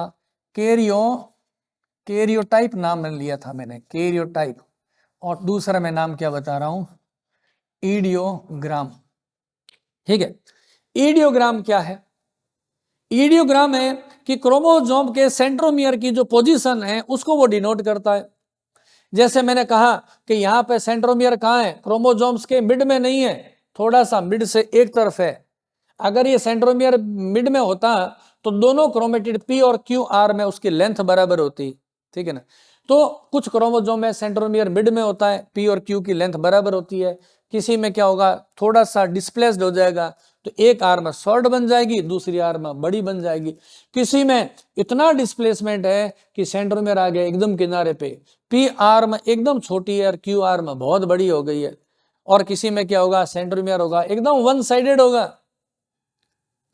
Speaker 1: कैरियोटाइप नाम लिया था मैंने, कैरियोटाइप, और दूसरा मैं नाम क्या बता रहा हूं, ईडियोग्राम। ठीक है, ईडियोग्राम क्या है, ईडियोग्राम है कि क्रोमोसोम के सेंट्रोमियर की जो पोजीशन है उसको वो डिनोट करता है। जैसे मैंने कहा कि यहाँ पे सेंट्रोमियर कहाँ है, क्रोमोसोम्स के मिड में नहीं है, थोड़ा सा मिड से एक तरफ है। अगर ये सेंट्रोमियर मिड में होता तो दोनों क्रोमेटिड पी और क्यू आर में उसकी लेंथ बराबर होती, ठीक है ना। तो कुछ क्रोमोसोम में सेंट्रोमियर मिड में होता है, पी और क्यू की लेंथ बराबर होती है। किसी में क्या होगा, थोड़ा सा डिस्प्लेस्ड हो जाएगा, तो एक आर्म शॉर्ट बन जाएगी, दूसरी आर्म बड़ी बन जाएगी। किसी में इतना डिस्प्लेसमेंट है कि सेंट्रोमियर आ गया एकदम किनारे पे, पी आर्म एकदम छोटी है और क्यू आर्म बहुत बड़ी हो गई है। और किसी में क्या होगा, सेंट्रोमियर होगा एकदम वन साइडेड होगा।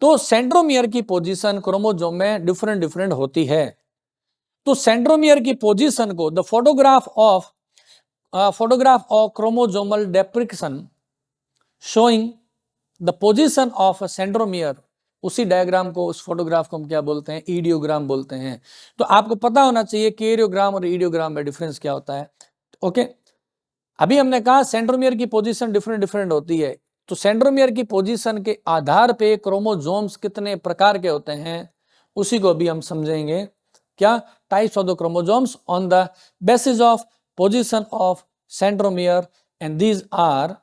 Speaker 1: तो सेंट्रोमियर की पोजीशन क्रोमोसोम में डिफरेंट डिफरेंट होती है। तो सेंट्रोमियर की पोजीशन को the photograph of chromosomal depiction showing the position of centromere, उसी डायग्राम को, उस फोटोग्राफ को हम क्या बोलते हैं, ईडियोग्राम बोलते हैं। तो आपको पता होना चाहिए कैरियोग्राम और ईडियोग्राम में डिफरेंस क्या होता है। ओके, अभी हमने कहा सेंट्रोमियर की पोजीशन डिफरेंट डिफरेंट होती है। तो सेंट्रोमियर की पोजीशन के आधार पे क्रोमोसोम्स कितने प्रकार के होते हैं, उसी को अभी हम समझेंगे। क्या, types of the chromosomes on the basis of position of centromere, and these are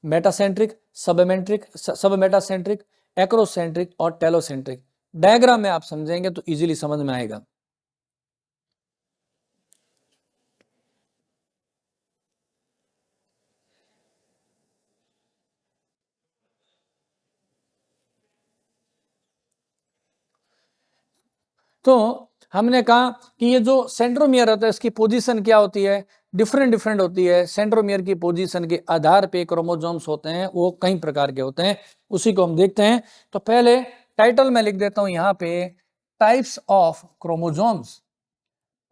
Speaker 1: metacentric, submetacentric, acrocentric और टेलोसेंट्रिक। डायग्राम में आप समझेंगे तो इजीली समझ में आएगा। तो हमने कहा कि ये जो सेंट्रोमियर होता है इसकी पोजीशन क्या होती है, डिफरेंट होती है। सेंट्रोमियर की पोजीशन के आधार पे क्रोमोसोम्स होते हैं वो कई प्रकार के होते हैं, उसी को हम देखते हैं। तो पहले टाइटल में लिख देता हूं यहाँ पे, types of chromosomes,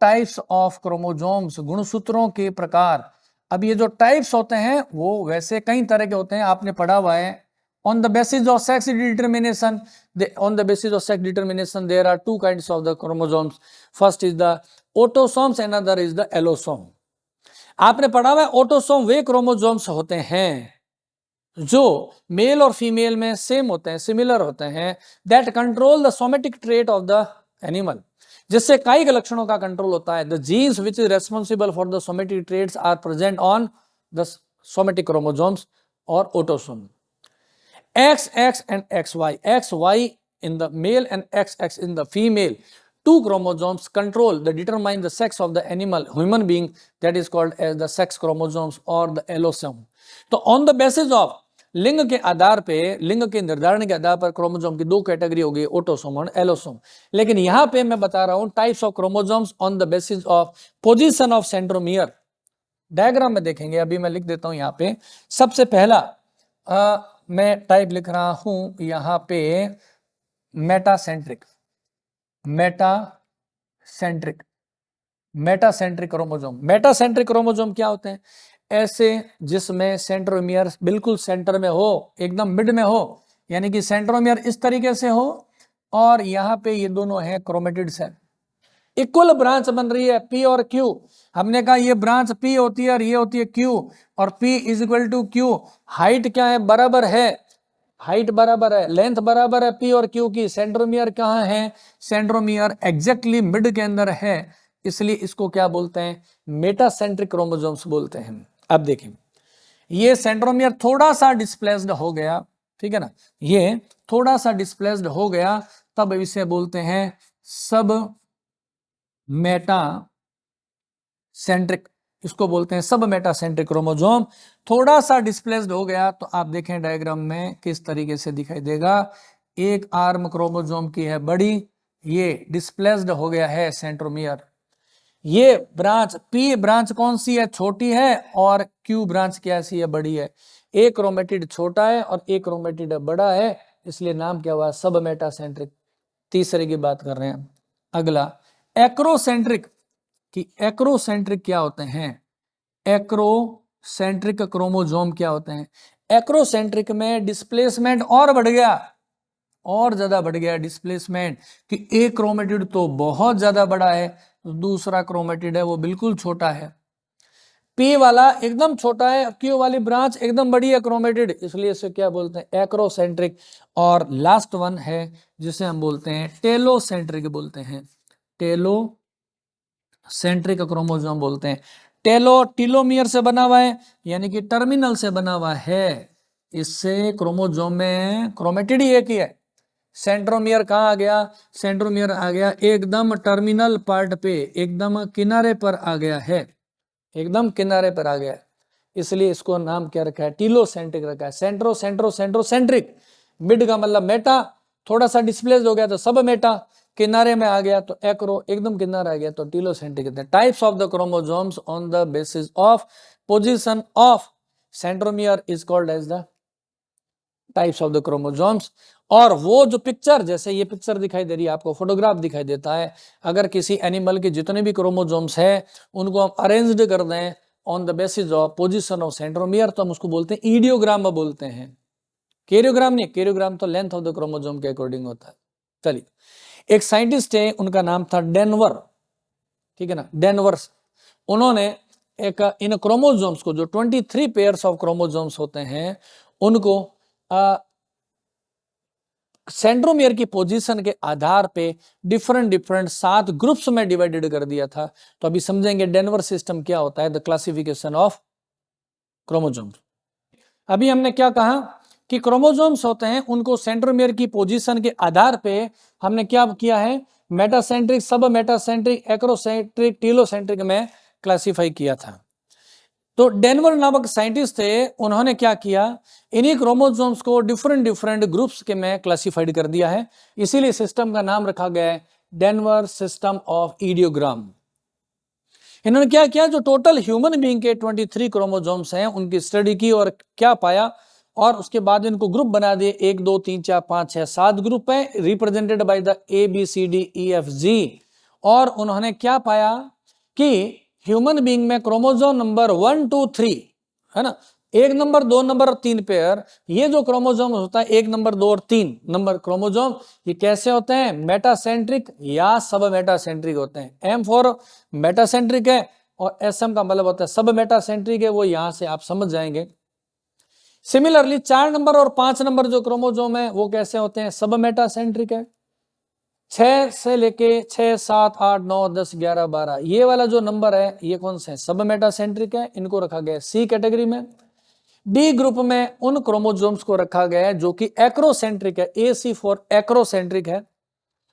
Speaker 1: types of chromosomes, गुणसूत्रों के प्रकार। अब ये जो टाइप्स होते हैं वो वैसे कई तरह के होते हैं, आपने पढ़ा हुआ है। on the basis of sex determination, on the basis of sex determination there are two kinds of the chromosomes. First is the autosomes, another is the allosome. आपने पढ़ा हुआ है ऑटोसोम वे क्रोमोसोम्स होते हैं जो मेल और फीमेल में सेम होते हैं, सिमिलर होते हैं, that control the somatic trait of the animal, जिससे कायिक लक्षणों का कंट्रोल होता है। The genes which is responsible for the somatic traits are present on the somatic chromosomes और autosome. XX and XY, XY in the male and XX in the female, two chromosomes control the determine the sex of the animal, human being, that is called as the sex chromosomes or the allosome. तो on the basis of लिंग के आधार पे, लिंग के निर्धारण के आधार पर क्रोमोसोम की दो कैटेगरी हो गई, ऑटोसोम और एलोसोम। लेकिन यहां पे मैं बता रहा हूं types of chromosomes on the basis of position of centromere. Diagram में देखेंगे, अभी मैं लिख देता हूं यहां पे। सबसे पहला मैं टाइप लिख रहा हूं यहां पे metacentric, metacentric, metacentric chromosome. Metacentric chromosome क्या होते हैं? ऐसे जिसमें सेंट्रोमियर बिल्कुल सेंटर में हो, एकदम मिड में हो, यानी कि सेंट्रोमियर इस तरीके से हो और यहां पे ये दोनों है क्रोमेटिड्स है, इक्वल ब्रांच बन रही है P और Q। हमने कहा ये ब्रांच P होती है और ये होती है Q, और P is equal to Q। Height क्या है? बराबर है, हाइट बराबर है, लेंथ बराबर है P और Q की। सेंट्रोमियर कहाँ है? सेंट्रोमियर एग्जैक्टली मिड के अंदर है, इसलिए इसको क्या बोलते हैं? मेटासेंट्रिक क्रोमोसोम्स बोलते हैं। अब देखें, ये सेंट्रोमियर थोड़ा सा डिस्प्लेस्ड हो गया, ठीक है ना, ये थोड़ा सा डिस्प्लेस्ड हो गया, तब इसे बोलते हैं सब मेटासेंट्रिक, इसको बोलते हैं सब मेटासेंट्रिक क्रोमोसोम। थोड़ा सा डिस्प्लेस्ड हो गया तो आप देखें डायग्राम में किस तरीके से दिखाई देगा। एक आर्म क्रोमोसोम की है बड़ी, ये डिस्प्लेस्ड हो गया है सेंट्रोमियर। ये ब्रांच P ब्रांच कौन सी है? छोटी है, और Q ब्रांच कैसी है? बड़ी है। एक क्रोमेटिड छोटा है और एक क्रोमेटिड बड़ा है, इसलिए नाम क्या हुआ? सब मेटासेंट्रिक। तीसरे की बात कर रहे हैं। अगला एक्रोसेंट्रिक, कि एक्रोसेंट्रिक क्या होते हैं? एक्रोसेंट्रिक क्रोमोसोम क्या होते हैं? एक्रोसेंट्रिक में डिस्प्लेसमेंट और बढ़ गया, और ज्यादा बढ़ गया डिस्प्लेसमेंट, कि एक क्रोमेटिड तो बहुत ज्यादा बड़ा है, दूसरा क्रोमेटिड है वो बिल्कुल छोटा है। P वाला एकदम छोटा है, Q वाली ब्रांच एकदम बड़ी है क्रोमेटिड, इसलिए इसे क्या बोलते हैं? एक्रोसेंट्रिक। और लास्ट वन है जिसे हम बोलते हैं टेलोसेंट्रिक, बोलते हैं टेलोसेंट्रिक क्रोमोसोम बोलते हैं। टेलो टीलोमियर से बना हुआ है, यानी कि टर्मिनल से बना हुआ है। इससे क्रोमोसोम में क्रोमेटिड ही एक ही है। सेंट्रोमियर कहाँ आ गया? सेंट्रोमियर आ गया एकदम टर्मिनल पार्ट पे, एकदम किनारे पर आ गया है, एकदम किनारे पर आ गया है, इसलिए इसको नाम क्या रखा है? टीलोसेंट्रिक रखा है। सेंट्रो सेंट्रो सेंट्रोसेंट्रिक, मिड का मतलब मेटा, थोड़ा सा डिस्प्लेस हो गया तो सब मेटा, किनारे में आ गया तो एक्रो, एकदम किनारे आ गया तो टीलोसेंट्रिक कहते हैं। Types of the chromosomes on the basis of position of centromere is called as the types of the chromosomes. और वो जो पिक्चर, जैसे ये पिक्चर दिखाई दे रही है आपको, फोटोग्राफ दिखाई देता है, अगर किसी एनिमल के जितने भी क्रोमोसोम्स है उनको हम अरेंज्ड कर दें on the basis of position of centromere, तो हम उसको बोलते हैं ईडियोग्राम बोलते हैं। कैरियोग्राम नहीं, कैरियोग्राम तो लेंथ ऑफ द क्रोमोसोम के अकॉर्डिंग होता है। चलिए, एक साइंटिस्ट है, उनका नाम था डेनवर, ठीक है ना, डेनवर्स। उन्होंने एक इन क्रोमोसोम्स को, जो 23 पेयर्स ऑफ क्रोमोसोम्स होते हैं, उनको सेंट्रोमियर की पोजीशन के आधार पे डिफरेंट 7 ग्रुप्स में डिवाइडेड कर दिया था। तो अभी समझेंगे डेनवर सिस्टम क्या होता है, द क्लासिफिकेशन ऑफ क्रोमोसोम्स। अभी हमने क्या कहा कि क्रोमोसोम्स होते हैं, उनको सेंट्रोमियर की पोजीशन के आधार पे हमने क्या किया है? मेटासेंट्रिक, सब मेटासेंट्रिक, एक्रोसेंट्रिक, टीलोसेंट्रिक में क्लासिफाई किया था। तो डेनवर नामक साइंटिस्ट थे, उन्होंने क्या किया? इन्हीं क्रोमोसोम्स को डिफरेंट ग्रुप्स के में क्लासिफाइड कर दिया है, इसीलिए सिस्टम का नाम रखा गया है डेनवर सिस्टम ऑफ इडियोग्राम। इन्होंने क्या किया, जो टोटल ह्यूमन बीइंग के 23 क्रोमोसोम्स हैं उनकी स्टडी की और क्या पाया, और उसके बाद इनको ग्रुप बना दिए, 1 2 3 4 5 6 7 ग्रुप है रिप्रेजेंटेड बाय द ABCDEFG। और उन्होंने क्या पाया कि ह्यूमन बीइंग में क्रोमोसोम नंबर 1 2 3 है ना, 1 नंबर 2 नंबर और 3 पेयर, ये जो क्रोमोसोम होता है 1 नंबर 2 और 3 नंबर क्रोमोसोम, ये कैसे होते हैं, मेटासेंट्रिक या सब मेटासेंट्रिक होते हैं। M फॉर मेटासेंट्रिक है और SM का मतलब होता है सब मेटासेंट्रिक है, वो यहां से आप समझ जाएंगे। सिमिलरली 4 नंबर और 5 नंबर जो क्रोमोसोम है वो कैसे होते हैं, सब मेटासेंट्रिक है। 6 से लेके 6 7 8 9 10 11 12 ये वाला जो नंबर है ये कौन से हैं, सब मेटासेंट्रिक है, इनको रखा गया है C कैटेगरी में। डी ग्रुप में उन क्रोमोसोम्स को रखा गया है जो कि एक्रोसेंट्रिक है, AC फॉर एक्रोसेंट्रिक है।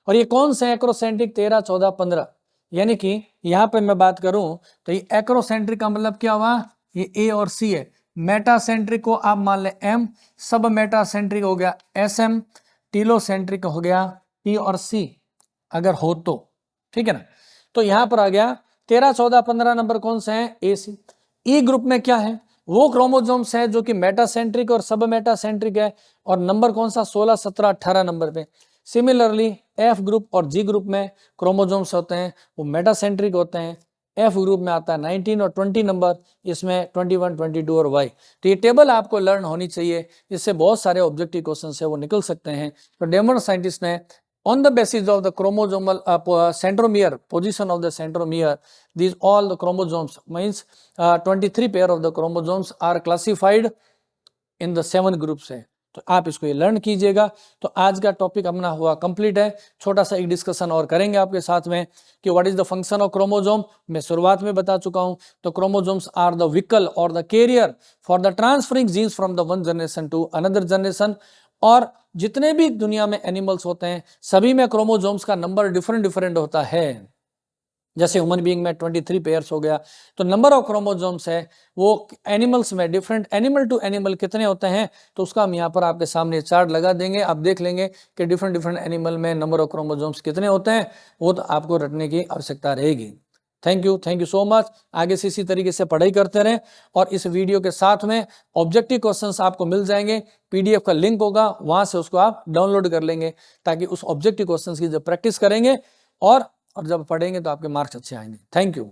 Speaker 1: और ये कौन से एक्रोसेंट्रिक, 13 14 15, यानी कि यहां पे मैं बात करूं तो ये एक्रोसेंट्रिक का मतलब क्या हुआ, ये A और C है। मेटासेंट्रिक को आप मान ले M, सब मेटासेंट्रिक हो गया SM, टीलोसेंट्रिक हो गया T और C अगर हो तो, ठीक है ना। तो यहां पर आ गया 13 14 15 नंबर कौन से हैं, AC। E ग्रुप में क्या है, वो क्रोमोसोम्स है जो कि मेटासेंट्रिक और सब मेटासेंट्रिक है, और नंबर कौन सा, 16 17 18 नंबर पे। सिमिलरली F ग्रुप और G ग्रुप में क्रोमोसोम्स होते हैं वो मेटासेंट्रिक होते हैं। F ग्रुप में आता है 19 और 20 नंबर, इसमें 21 22 और Y। तो ये टेबल आपको लर्न होनी चाहिए, इससे बहुत सारे ऑब्जेक्टिव क्वेश्चन है वो निकल सकते हैं। तो डेनवर साइंटिस्ट ने on the basis of the chromosomal centromere, position of the centromere, these all the chromosomes means 23 pair of the chromosomes are classified in the 7 groups है। तो आप इसको ये लर्न कीजिएगा। तो आज का टॉपिक अपना हुआ कंप्लीट है। छोटा सा एक डिस्कशन और करेंगे आपके साथ में कि what is the function of chromosome, मैं शुरुआत में बता चुका हूं। तो क्रोमोसोम्स आर द व्हीकल और the carrier for the transferring genes from the one generation to another generation. और जितने भी दुनिया में एनिमल्स होते हैं सभी में क्रोमोसोम्स का नंबर डिफरेंट डिफरेंट होता है। जैसे ह्यूमन बीइंग में 23 पेयर्स हो गया, तो नंबर ऑफ क्रोमोसोम्स है वो एनिमल्स में डिफरेंट, एनिमल टू एनिमल कितने होते हैं, तो उसका हम यहाँ पर आपके सामने चार्ट लगा देंगे। आप देख लेंगे कि डिफरेंट डिफरेंट एनिमल में नंबर ऑफ क्रोमोसोम्स कितने होते हैं, वो तो आपको रटने की आवश्यकता रहेगी। Thank you so much. आगे से इसी तरीके से पढ़ाई करते रहें, और इस वीडियो के साथ में ऑब्जेक्टिव क्वेश्चंस आपको मिल जाएंगे, PDF का लिंक होगा, वहां से उसको आप डाउनलोड कर लेंगे, ताकि उस ऑब्जेक्टिव क्वेश्चंस की जब प्रैक्टिस करेंगे और जब पढ़ेंगे तो आपके मार्क्स अच्छे आएंगे। Thank you.